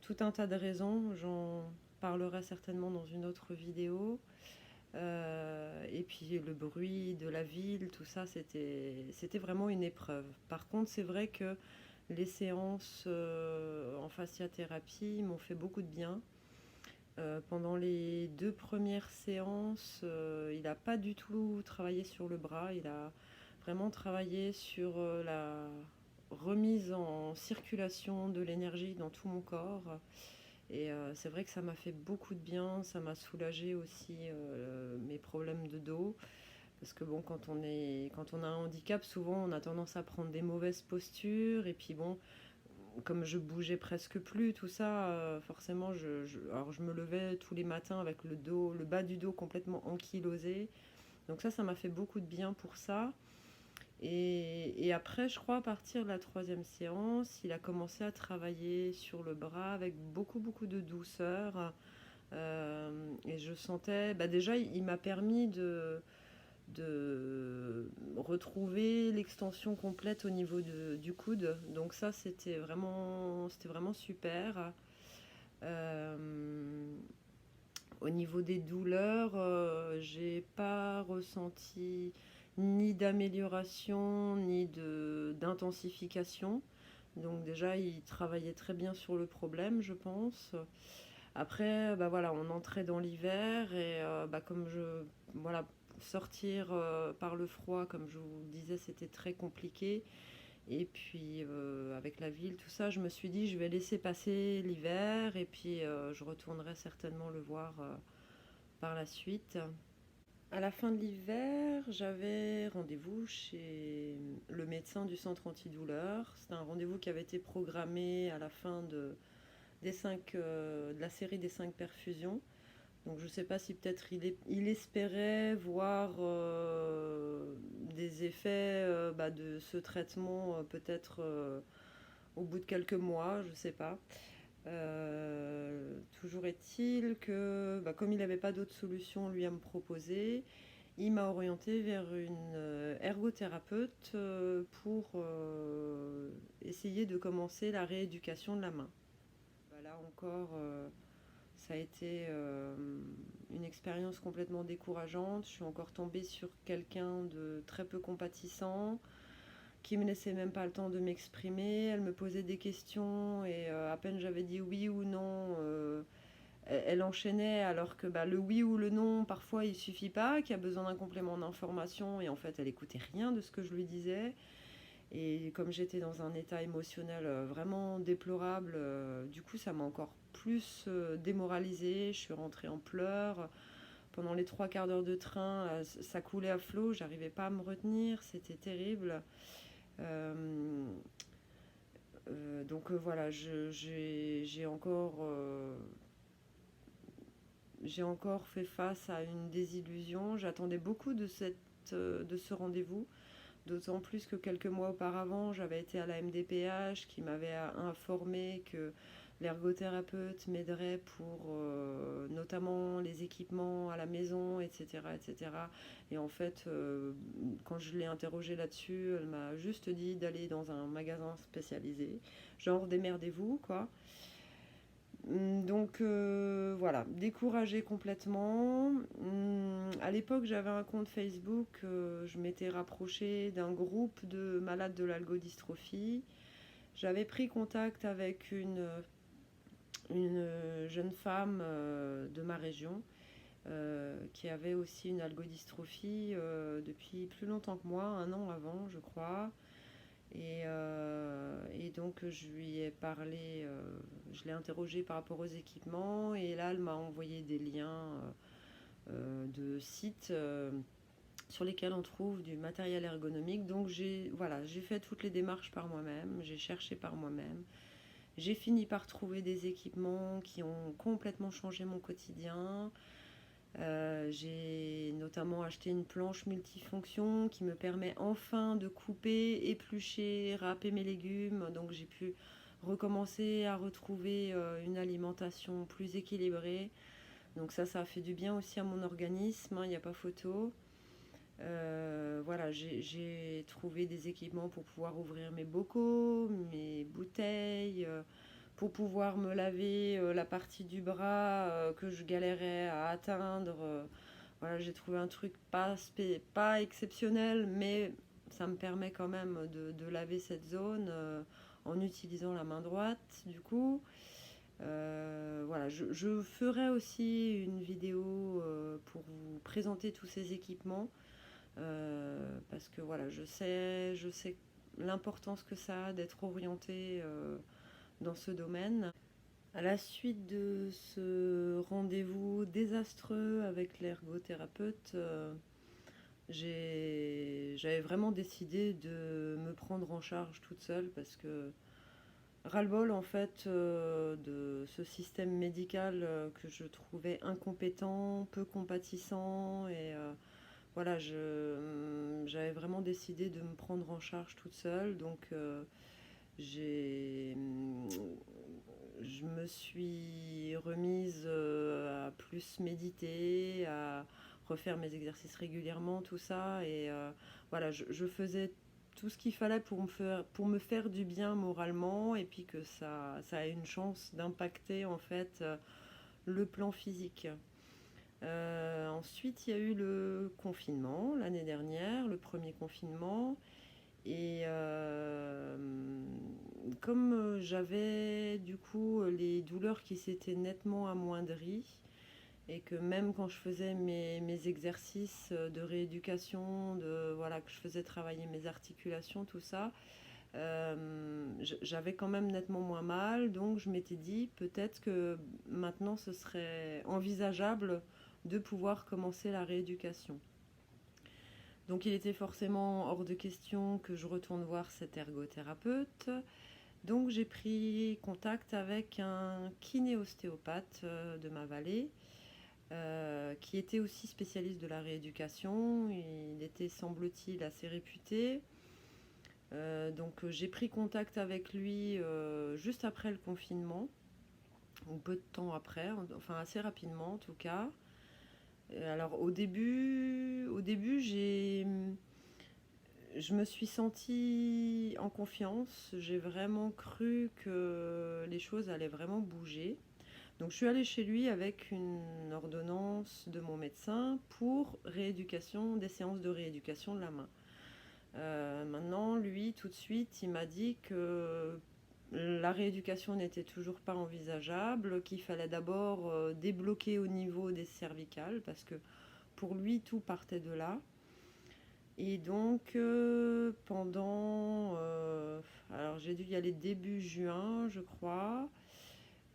Speaker 1: tout un tas de raisons. J'en parlerai certainement dans une autre vidéo. Et puis le bruit de la ville, tout ça, c'était vraiment une épreuve. Par contre, c'est vrai que les séances en fasciathérapie m'ont fait beaucoup de bien. Pendant les 2 premières séances, il n'a pas du tout travaillé sur le bras, il a vraiment travaillé sur la remise en circulation de l'énergie dans tout mon corps. Et c'est vrai que ça m'a fait beaucoup de bien, ça m'a soulagé aussi mes problèmes de dos. Parce que bon, quand on a un handicap, souvent on a tendance à prendre des mauvaises postures. Et puis bon, comme je bougeais presque plus, tout ça, forcément, alors je me levais tous les matins avec le bas du dos complètement ankylosé. Donc ça m'a fait beaucoup de bien pour ça. Et après, je crois, à partir de la 3e séance, il a commencé à travailler sur le bras avec beaucoup, beaucoup de douceur. Et je sentais, déjà, il m'a permis de retrouver l'extension complète au niveau du coude. Donc ça, c'était vraiment super. Euh, Au niveau des douleurs, j'ai pas ressenti ni d'amélioration ni d'intensification. Donc déjà, il travaillait très bien sur le problème, je pense. Après, voilà, on entrait dans l'hiver et voilà, sortir par le froid, comme je vous disais, c'était très compliqué. Et puis avec la ville, tout ça, je me suis dit, je vais laisser passer l'hiver et puis je retournerai certainement le voir par la suite. À la fin de l'hiver, j'avais rendez-vous chez le médecin du centre antidouleur. C'était un rendez-vous qui avait été programmé à la fin de la série des 5 perfusions. Donc je ne sais pas si peut-être il espérait voir des effets de ce traitement peut-être au bout de quelques mois, je ne sais pas. Toujours est-il que comme il n'avait pas d'autre solution lui à me proposer, il m'a orienté vers une ergothérapeute pour essayer de commencer la rééducation de la main. Là encore, ça a été une expérience complètement décourageante. Je suis encore tombée sur quelqu'un de très peu compatissant, qui me laissait même pas le temps de m'exprimer. Elle me posait des questions et à peine j'avais dit oui ou non, elle enchaînait, alors que le oui ou le non, parfois il suffit pas, qu'il y a besoin d'un complément d'information, et en fait elle écoutait rien de ce que je lui disais. Et comme j'étais dans un état émotionnel vraiment déplorable, du coup ça m'a encore plus démoralisée. Je suis rentrée en pleurs pendant les 3 quarts d'heure de train, ça coulait à flot, j'arrivais pas à me retenir, c'était terrible. Donc voilà, j'ai encore fait face à une désillusion. J'attendais beaucoup de ce rendez-vous, d'autant plus que quelques mois auparavant, j'avais été à la MDPH qui m'avait informé que l'ergothérapeute m'aiderait pour notamment les équipements à la maison, etc. etc. Et en fait, quand je l'ai interrogée là-dessus, elle m'a juste dit d'aller dans un magasin spécialisé. Genre, démerdez-vous, quoi. Donc voilà, découragée complètement. À l'époque, j'avais un compte Facebook, je m'étais rapprochée d'un groupe de malades de l'algodystrophie. J'avais pris contact avec une jeune femme de ma région qui avait aussi une algodystrophie depuis plus longtemps que moi, un an avant, je crois. Et donc je lui ai parlé, je l'ai interrogée par rapport aux équipements et là elle m'a envoyé des liens de sites sur lesquels on trouve du matériel ergonomique. Donc j'ai fait toutes les démarches par moi-même, j'ai cherché par moi-même. J'ai fini par trouver des équipements qui ont complètement changé mon quotidien. J'ai notamment acheté une planche multifonction qui me permet enfin de couper, éplucher, râper mes légumes. Donc j'ai pu recommencer à retrouver une alimentation plus équilibrée. Donc ça a fait du bien aussi à mon organisme, hein, il n'y a pas photo. Voilà, j'ai trouvé des équipements pour pouvoir ouvrir mes bocaux, mes bouteilles, pour pouvoir me laver la partie du bras que je galérais à atteindre. Voilà, j'ai trouvé un truc pas exceptionnel, mais ça me permet quand même de laver cette zone en utilisant la main droite, du coup. Voilà, je ferai aussi une vidéo pour vous présenter tous ces équipements. Parce que voilà, je sais l'importance que ça a d'être orienté dans ce domaine. À la suite de ce rendez-vous désastreux avec l'ergothérapeute, j'avais vraiment décidé de me prendre en charge toute seule parce que ras-le-bol en fait de ce système médical que je trouvais incompétent, peu compatissant et voilà, j'avais vraiment décidé de me prendre en charge toute seule, donc j'ai, je me suis remise à plus méditer, à refaire mes exercices régulièrement, tout ça, et voilà, je faisais tout ce qu'il fallait pour me faire du bien moralement, et puis que ça a une chance d'impacter en fait le plan physique. Ensuite, il y a eu le confinement l'année dernière, le premier confinement. Et comme j'avais du coup les douleurs qui s'étaient nettement amoindries, et que même quand je faisais mes exercices de rééducation, voilà, que je faisais travailler mes articulations, tout ça, j'avais quand même nettement moins mal. Donc je m'étais dit peut-être que maintenant ce serait envisageable de pouvoir commencer la rééducation. Donc il était forcément hors de question que je retourne voir cet ergothérapeute. Donc j'ai pris contact avec un kinéostéopathe de ma vallée qui était aussi spécialiste de la rééducation. Il était, semble-t-il, assez réputé. Donc j'ai pris contact avec lui juste après le confinement, ou peu de temps après, enfin assez rapidement en tout cas. Alors au début je me suis sentie en confiance, j'ai vraiment cru que les choses allaient vraiment bouger. Donc je suis allée chez lui avec une ordonnance de mon médecin pour rééducation, des séances de rééducation de la main. Maintenant, lui, tout de suite, il m'a dit que la rééducation n'était toujours pas envisageable, qu'il fallait d'abord débloquer au niveau des cervicales, parce que pour lui, tout partait de là. Et donc, alors j'ai dû y aller début juin, je crois.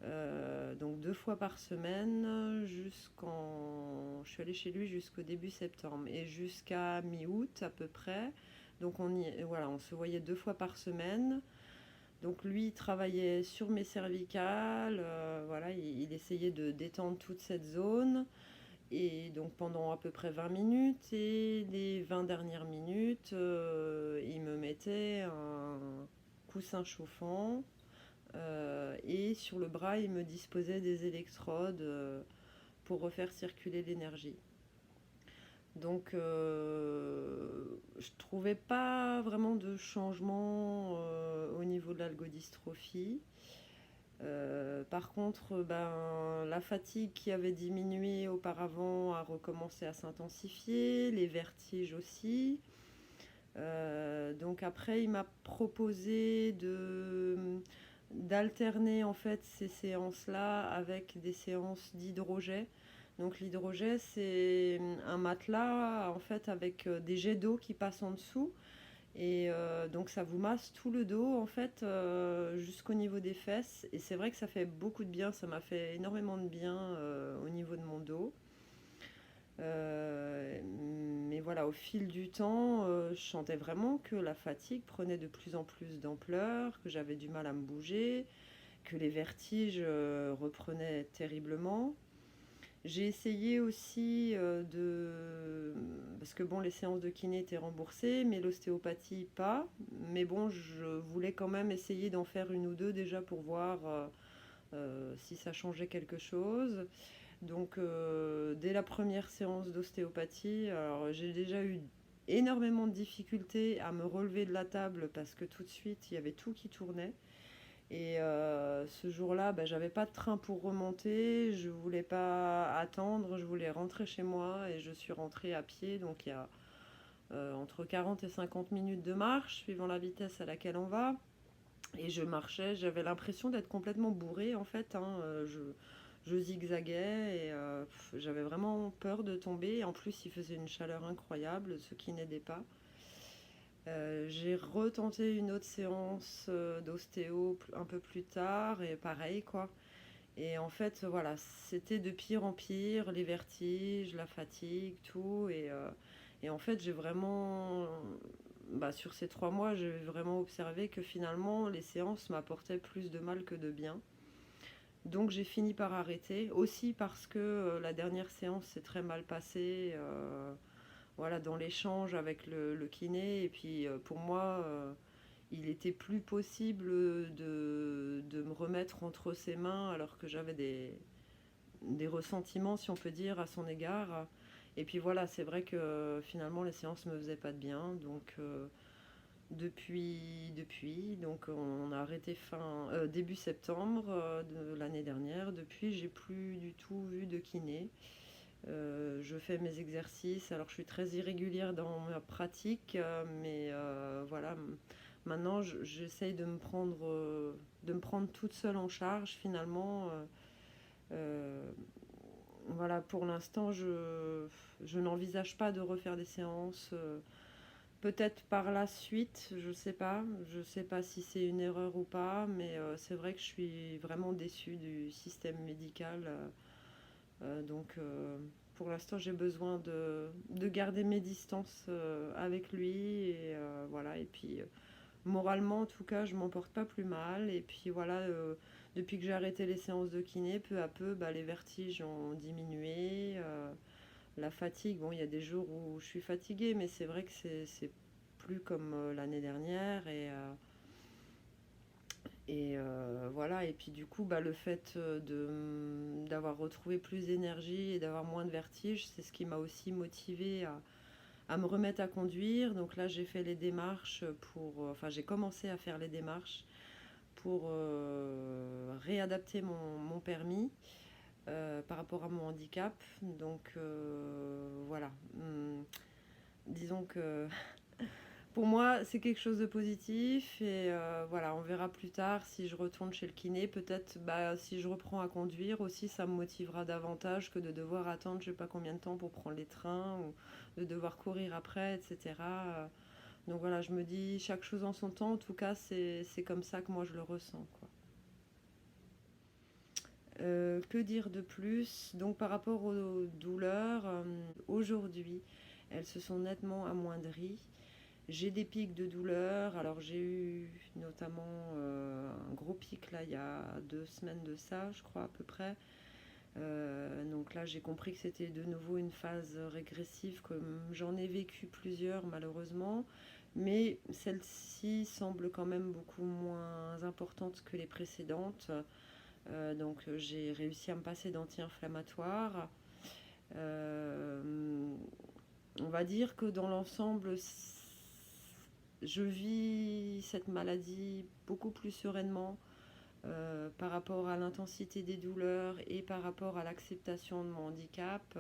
Speaker 1: Donc 2 fois par semaine je suis allée chez lui jusqu'au début septembre et jusqu'à mi-août à peu près. Donc voilà, on se voyait 2 fois par semaine. Donc lui il travaillait sur mes cervicales, voilà, il essayait de détendre toute cette zone. Et donc pendant à peu près 20 minutes, et les 20 dernières minutes, il me mettait un coussin chauffant, et sur le bras, il me disposait des électrodes pour refaire circuler l'énergie. Donc je trouvais pas vraiment de changement au niveau de l'algodystrophie. Par contre, ben, la fatigue qui avait diminué auparavant a recommencé à s'intensifier, les vertiges aussi. Donc après, il m'a proposé d'alterner en fait ces séances-là avec des séances d'hydrojet. Donc l'hydrojet, c'est un matelas en fait avec des jets d'eau qui passent en dessous. Et donc ça vous masse tout le dos en fait jusqu'au niveau des fesses. Et c'est vrai que ça fait beaucoup de bien, ça m'a fait énormément de bien au niveau de mon dos. Mais voilà, au fil du temps, je sentais vraiment que la fatigue prenait de plus en plus d'ampleur, que j'avais du mal à me bouger, que les vertiges reprenaient terriblement. J'ai essayé aussi parce que bon, les séances de kiné étaient remboursées, mais l'ostéopathie pas. Mais bon, je voulais quand même essayer d'en faire une ou deux déjà pour voir si ça changeait quelque chose. Donc, dès la première séance d'ostéopathie, alors j'ai déjà eu énormément de difficultés à me relever de la table parce que tout de suite, il y avait tout qui tournait. Et ce jour-là, bah, j'avais pas de train pour remonter, je voulais pas attendre, je voulais rentrer chez moi et je suis rentrée à pied. Donc, il y a entre 40 et 50 minutes de marche, suivant la vitesse à laquelle on va. Et je marchais, j'avais l'impression d'être complètement bourrée en fait, hein. Je zigzaguais et j'avais vraiment peur de tomber. En plus, il faisait une chaleur incroyable, ce qui n'aidait pas. J'ai retenté une autre séance d'ostéo un peu plus tard et pareil quoi. Et en fait, voilà, c'était de pire en pire, les vertiges, la fatigue, tout. Et en fait, j'ai vraiment, bah, sur ces 3 mois, j'ai vraiment observé que finalement, les séances m'apportaient plus de mal que de bien. Donc j'ai fini par arrêter, aussi parce que la dernière séance s'est très mal passée, voilà, dans l'échange avec le kiné. Et puis pour moi, il était plus possible de me remettre entre ses mains alors que j'avais des ressentiments, si on peut dire, à son égard. Et puis voilà, c'est vrai que finalement les séances me faisaient pas de bien. Donc donc on a arrêté début septembre de l'année dernière. Depuis, j'ai plus du tout vu de kiné. Je fais mes exercices. Alors, je suis très irrégulière dans ma pratique, mais voilà. Maintenant, j'essaye de me prendre toute seule en charge. Finalement, euh, voilà. Pour l'instant, je n'envisage pas de refaire des séances. Peut-être par la suite, je sais pas. Je sais pas si c'est une erreur ou pas, mais c'est vrai que je suis vraiment déçue du système médical. Donc, pour l'instant, j'ai besoin de garder mes distances avec lui. Et voilà. Et puis, moralement, en tout cas, je m'en porte pas plus mal. Et puis, voilà, depuis que j'ai arrêté les séances de kiné, peu à peu, bah, les vertiges ont diminué. La fatigue, bon, il y a des jours où je suis fatiguée, mais c'est vrai que c'est plus comme l'année dernière. Et voilà, et puis du coup, bah, le fait d'avoir retrouvé plus d'énergie et d'avoir moins de vertige, c'est ce qui m'a aussi motivée à me remettre à conduire. Donc là, j'ai fait les démarches enfin, j'ai commencé à faire les démarches pour réadapter mon permis par rapport à mon handicap. Donc voilà. Disons que pour moi, c'est quelque chose de positif et voilà, on verra plus tard si je retourne chez le kiné. Peut-être bah, si je reprends à conduire aussi, ça me motivera davantage que de devoir attendre je sais pas combien de temps pour prendre les trains ou de devoir courir après, etc. Donc voilà, je me dis chaque chose en son temps. En tout cas, c'est comme ça que moi je le ressens, quoi. Que dire de plus? Donc par rapport aux douleurs, aujourd'hui, elles se sont nettement amoindries. J'ai des pics de douleur. Alors j'ai eu notamment un gros pic là il y a 2 semaines de ça, je crois à peu près. Donc là j'ai compris que c'était de nouveau une phase régressive, comme j'en ai vécu plusieurs malheureusement. Mais celle-ci semble quand même beaucoup moins importante que les précédentes. Donc j'ai réussi à me passer d'anti-inflammatoires. Euh, on va dire que dans l'ensemble, je vis cette maladie beaucoup plus sereinement par rapport à l'intensité des douleurs et par rapport à l'acceptation de mon handicap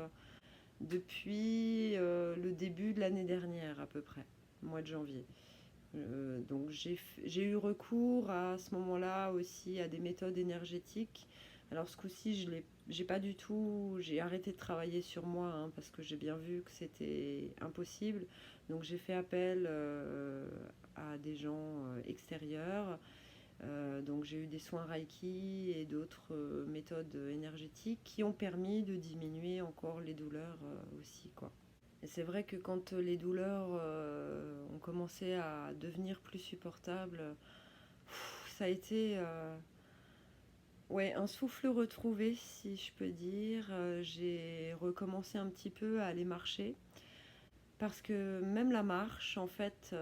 Speaker 1: depuis le début de l'année dernière à peu près, mois de janvier. Donc j'ai eu recours à ce moment-là aussi à des méthodes énergétiques. Alors ce coup-ci, j'ai pas du tout, j'ai arrêté de travailler sur moi hein, parce que j'ai bien vu que c'était impossible. Donc j'ai fait appel à des gens extérieurs. Donc j'ai eu des soins Reiki et d'autres méthodes énergétiques qui ont permis de diminuer encore les douleurs aussi, quoi. Et c'est vrai que quand les douleurs ont commencé à devenir plus supportables, ça a été ouais, un souffle retrouvé, si je peux dire. J'ai recommencé un petit peu à aller marcher parce que même la marche, en fait,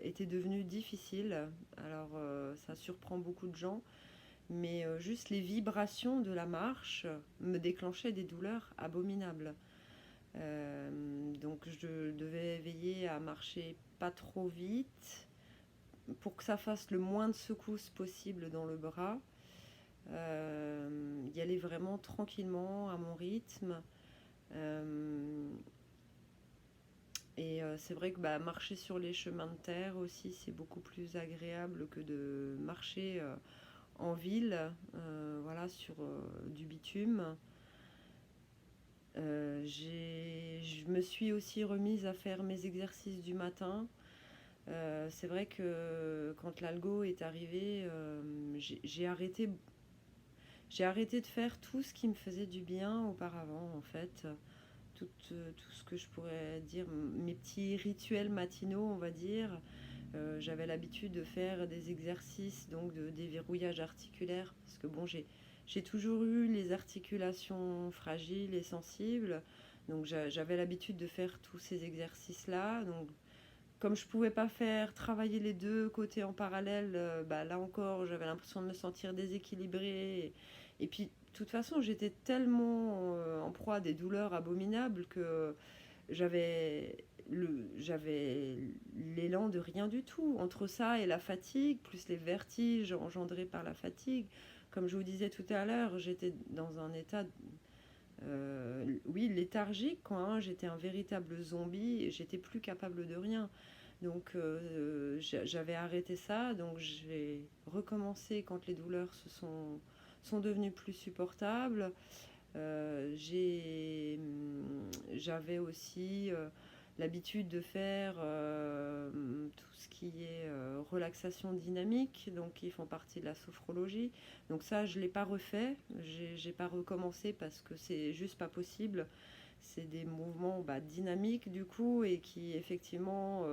Speaker 1: était devenue difficile. Alors, ça surprend beaucoup de gens, mais juste les vibrations de la marche me déclenchaient des douleurs abominables. Donc je devais veiller à marcher pas trop vite pour que ça fasse le moins de secousses possible dans le bras. Y aller vraiment tranquillement à mon rythme. C'est vrai que marcher sur les chemins de terre aussi, c'est beaucoup plus agréable que de marcher en ville, voilà, sur du bitume. Je me suis aussi remise à faire mes exercices du matin. C'est vrai que quand l'algo est arrivé, j'ai arrêté de faire tout ce qui me faisait du bien auparavant, en fait. Tout ce que je pourrais dire, mes petits rituels matinaux, on va dire. J'avais l'habitude de faire des exercices donc de déverrouillage articulaire parce que bon, j'ai toujours eu les articulations fragiles et sensibles. Donc j'avais l'habitude de faire tous ces exercices-là. Donc comme je pouvais pas faire travailler les deux côtés en parallèle, là encore, j'avais l'impression de me sentir déséquilibrée. Et puis, de toute façon, j'étais tellement en proie à des douleurs abominables que j'avais j'avais l'élan de rien du tout. Entre ça et la fatigue, plus les vertiges engendrés par la fatigue, comme je vous disais tout à l'heure, j'étais dans un état, oui, léthargique, quoi, hein. J'étais un véritable zombie et j'étais plus capable de rien. Donc j'avais arrêté ça, donc j'ai recommencé quand les douleurs sont devenues plus supportables. J'avais aussi l'habitude de faire tout ce qui est relaxation dynamique, donc qui font partie de la sophrologie. Donc ça, je ne l'ai pas refait, j'ai pas recommencé parce que c'est juste pas possible. C'est des mouvements dynamiques du coup et qui effectivement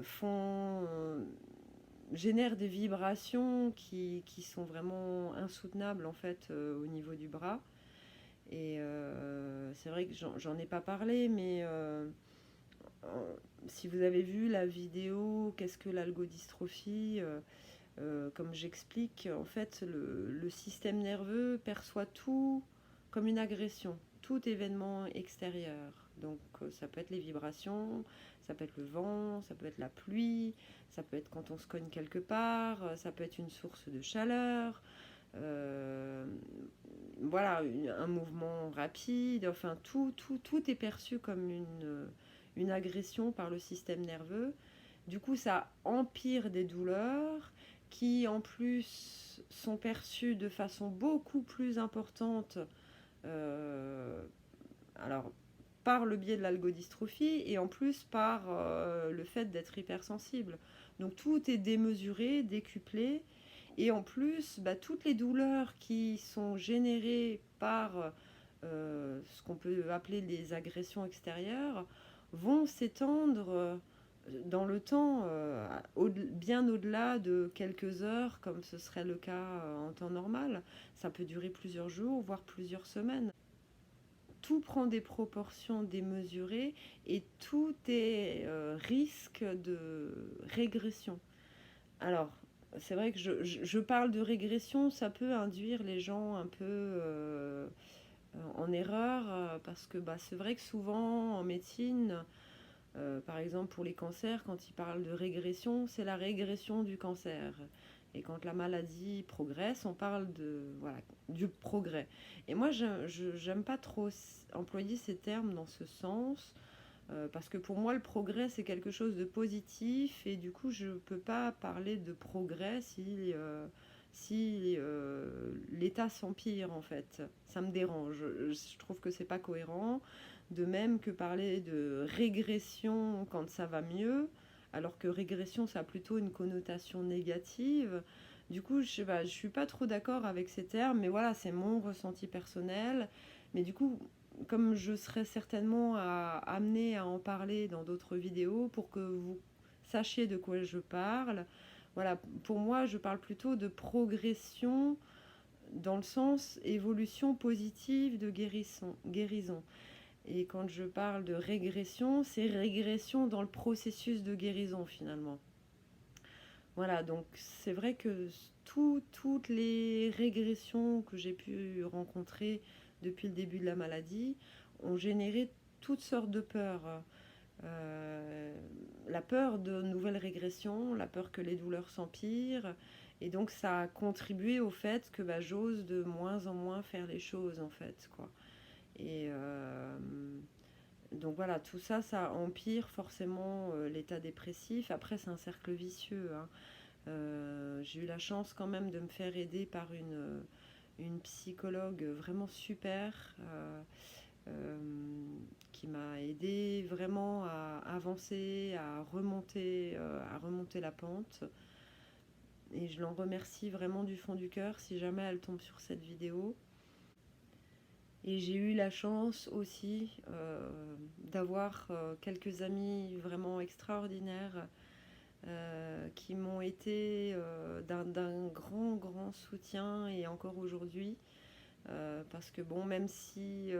Speaker 1: font génèrent des vibrations qui sont vraiment insoutenables en fait au niveau du bras. Et c'est vrai que j'en ai pas parlé, mais si vous avez vu la vidéo Qu'est-ce que l'algodystrophie, comme j'explique, en fait, le système nerveux perçoit tout comme une agression, tout événement extérieur. Donc ça peut être les vibrations, ça peut être le vent, ça peut être la pluie, ça peut être quand on se cogne quelque part, ça peut être une source de chaleur. Euh, voilà, un mouvement rapide, enfin tout est perçu comme une agression par le système nerveux. Du coup, ça empire des douleurs qui, en plus, sont perçues de façon beaucoup plus importante, euh, alors par le biais de l'algodystrophie et en plus par le fait d'être hypersensible. Donc tout est démesuré, décuplé. Et en plus, toutes les douleurs qui sont générées par ce qu'on peut appeler les agressions extérieures vont s'étendre dans le temps, bien au-delà de quelques heures, comme ce serait le cas en temps normal. Ça peut durer plusieurs jours, voire plusieurs semaines. Tout prend des proportions démesurées et tout est risque de régression. Alors, c'est vrai que je parle de régression, ça peut induire les gens un peu en erreur, parce que c'est vrai que souvent en médecine, par exemple pour les cancers, quand ils parlent de régression, c'est la régression du cancer. Et quand la maladie progresse, on parle voilà, du progrès. Et moi, je n'aime pas trop employer ces termes dans ce sens, parce que pour moi, le progrès, c'est quelque chose de positif, et du coup, je ne peux pas parler de progrès si l'état s'empire, en fait. Ça me dérange. Je trouve que c'est pas cohérent. De même que parler de régression quand ça va mieux, alors que régression, ça a plutôt une connotation négative. Du coup, je suis pas trop d'accord avec ces termes, mais voilà, c'est mon ressenti personnel. Mais du coup, comme je serai certainement amenée à en parler dans d'autres vidéos pour que vous sachiez de quoi je parle, voilà, pour moi, je parle plutôt de progression dans le sens évolution positive de guérison. Et quand je parle de régression, c'est régression dans le processus de guérison finalement. Voilà, donc c'est vrai que toutes les régressions que j'ai pu rencontrer depuis le début de la maladie ont généré toutes sortes de peurs. La peur de nouvelles régressions, la peur que les douleurs s'empirent. Et donc ça a contribué au fait que j'ose de moins en moins faire les choses en fait, quoi. Et donc voilà, tout ça, ça empire forcément l'état dépressif. Après, c'est un cercle vicieux, hein. J'ai eu la chance quand même de me faire aider par une psychologue vraiment super, euh, qui m'a aidé vraiment à avancer, à remonter la pente. Et je l'en remercie vraiment du fond du cœur si jamais elle tombe sur cette vidéo. Et j'ai eu la chance aussi d'avoir quelques amis vraiment extraordinaires qui m'ont été d'un grand soutien, et encore aujourd'hui. Parce que bon, même si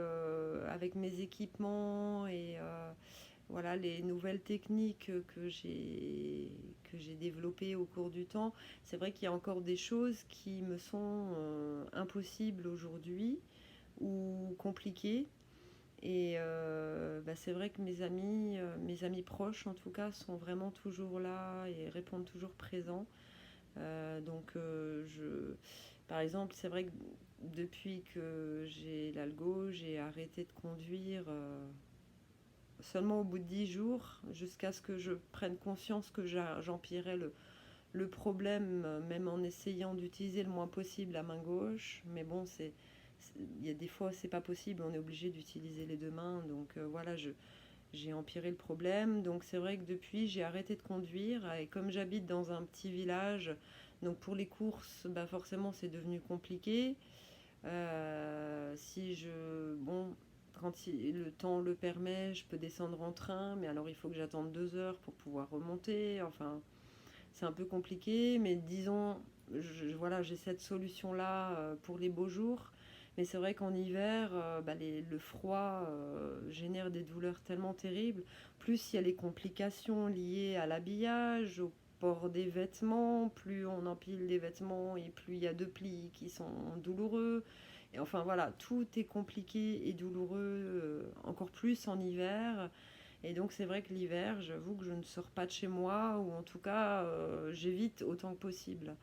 Speaker 1: avec mes équipements et voilà les nouvelles techniques que j'ai développées au cours du temps, c'est vrai qu'il y a encore des choses qui me sont impossibles aujourd'hui ou compliquées. Et c'est vrai que mes amis proches en tout cas, sont vraiment toujours là et répondent toujours présents. Par exemple, c'est vrai que depuis que j'ai l'algo, j'ai arrêté de conduire seulement au bout de 10 jours, jusqu'à ce que je prenne conscience que j'empirais le problème, même en essayant d'utiliser le moins possible la main gauche. Mais bon, il y a des fois, c'est pas possible, on est obligé d'utiliser les deux mains. Donc voilà, j'ai empiré le problème. Donc c'est vrai que depuis, j'ai arrêté de conduire. Et comme j'habite dans un petit village, donc pour les courses, forcément, c'est devenu compliqué. Si je... Bon, quand le temps le permet, je peux descendre en train, mais alors il faut que j'attende 2 heures pour pouvoir remonter. Enfin, c'est un peu compliqué, mais disons, voilà, j'ai cette solution-là pour les beaux jours. Mais c'est vrai qu'en hiver, le froid génère des douleurs tellement terribles. Plus il y a les complications liées à l'habillage, au port des vêtements. Plus on empile des vêtements et plus il y a de plis qui sont douloureux. Et enfin voilà, tout est compliqué et douloureux, encore plus en hiver. Et donc c'est vrai que l'hiver, j'avoue que je ne sors pas de chez moi, ou en tout cas j'évite autant que possible.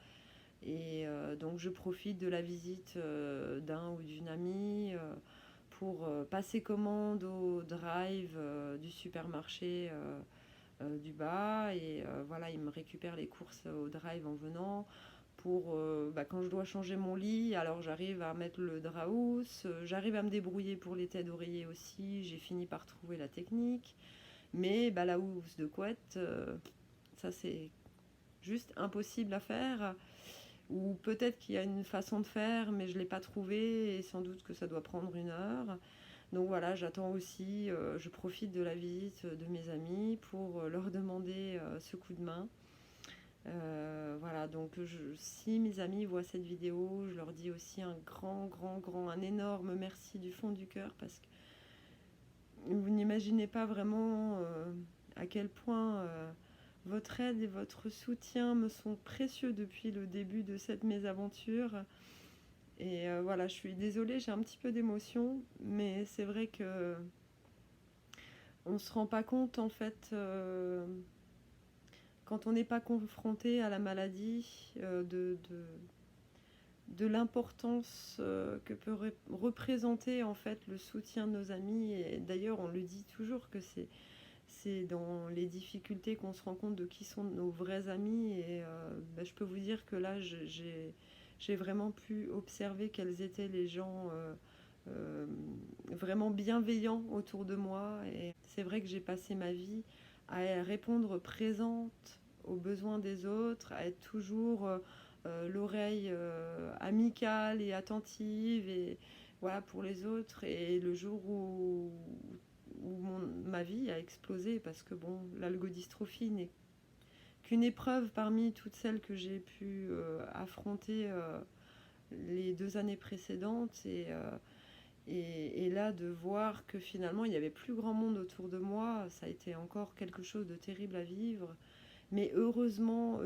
Speaker 1: Et donc je profite de la visite d'un ou d'une amie pour passer commande au drive du supermarché du bas. Et voilà, il me récupère les courses au drive en venant. Pour quand je dois changer mon lit, alors j'arrive à mettre le draus, j'arrive à me débrouiller pour les têtes d'oreiller aussi, j'ai fini par trouver la technique. Mais la housse de couette, ça c'est juste impossible à faire. ou peut-être qu'il y a une façon de faire, mais je ne l'ai pas trouvée, et sans doute que ça doit prendre 1 heure. Donc voilà, j'attends aussi, je profite de la visite de mes amis pour leur demander ce coup de main. Voilà, donc si mes amis voient cette vidéo, je leur dis aussi un un énorme merci du fond du cœur, parce que vous n'imaginez pas vraiment à quel point votre aide et votre soutien me sont précieux depuis le début de cette mésaventure. Et voilà, je suis désolée, j'ai un petit peu d'émotion, mais c'est vrai que on se rend pas compte en fait, quand on n'est pas confronté à la maladie, de l'importance que peut représenter en fait le soutien de nos amis. Et d'ailleurs, on le dit toujours que c'est dans les difficultés qu'on se rend compte de qui sont nos vrais amis. Et je peux vous dire que là, j'ai vraiment pu observer quels étaient les gens euh, vraiment bienveillants autour de moi. Et c'est vrai que j'ai passé ma vie à répondre présente aux besoins des autres, à être toujours l'oreille amicale et attentive, et voilà, pour les autres. Et le jour où ma vie a explosé, parce que bon, l'algodystrophie n'est qu'une épreuve parmi toutes celles que j'ai pu affronter les 2 années précédentes. Et là, de voir que finalement il n'y avait plus grand monde autour de moi, ça a été encore quelque chose de terrible à vivre. Mais heureusement,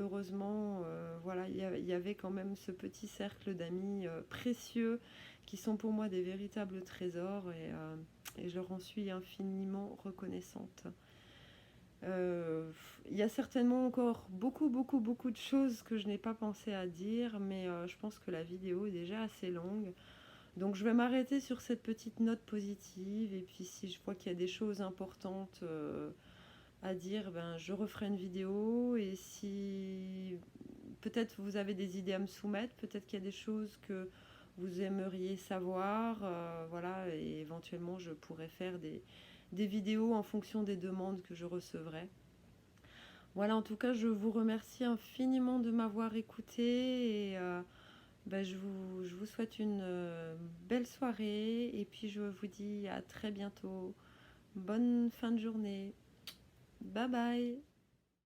Speaker 1: voilà, il y avait quand même ce petit cercle d'amis précieux, qui sont pour moi des véritables trésors, et je leur en suis infiniment reconnaissante. Il y a certainement encore beaucoup de choses que je n'ai pas pensé à dire, mais je pense que la vidéo est déjà assez longue. Donc je vais m'arrêter sur cette petite note positive, et puis si je vois qu'il y a des choses importantes à dire, ben, je referai une vidéo. Et si peut-être vous avez des idées à me soumettre, peut-être qu'il y a des choses que vous aimeriez savoir, voilà, et éventuellement je pourrais faire des vidéos en fonction des demandes que je recevrai. Voilà, en tout cas, je vous remercie infiniment de m'avoir écouté, et je vous souhaite une belle soirée, et puis je vous dis à très bientôt. Bonne fin de journée. Bye bye.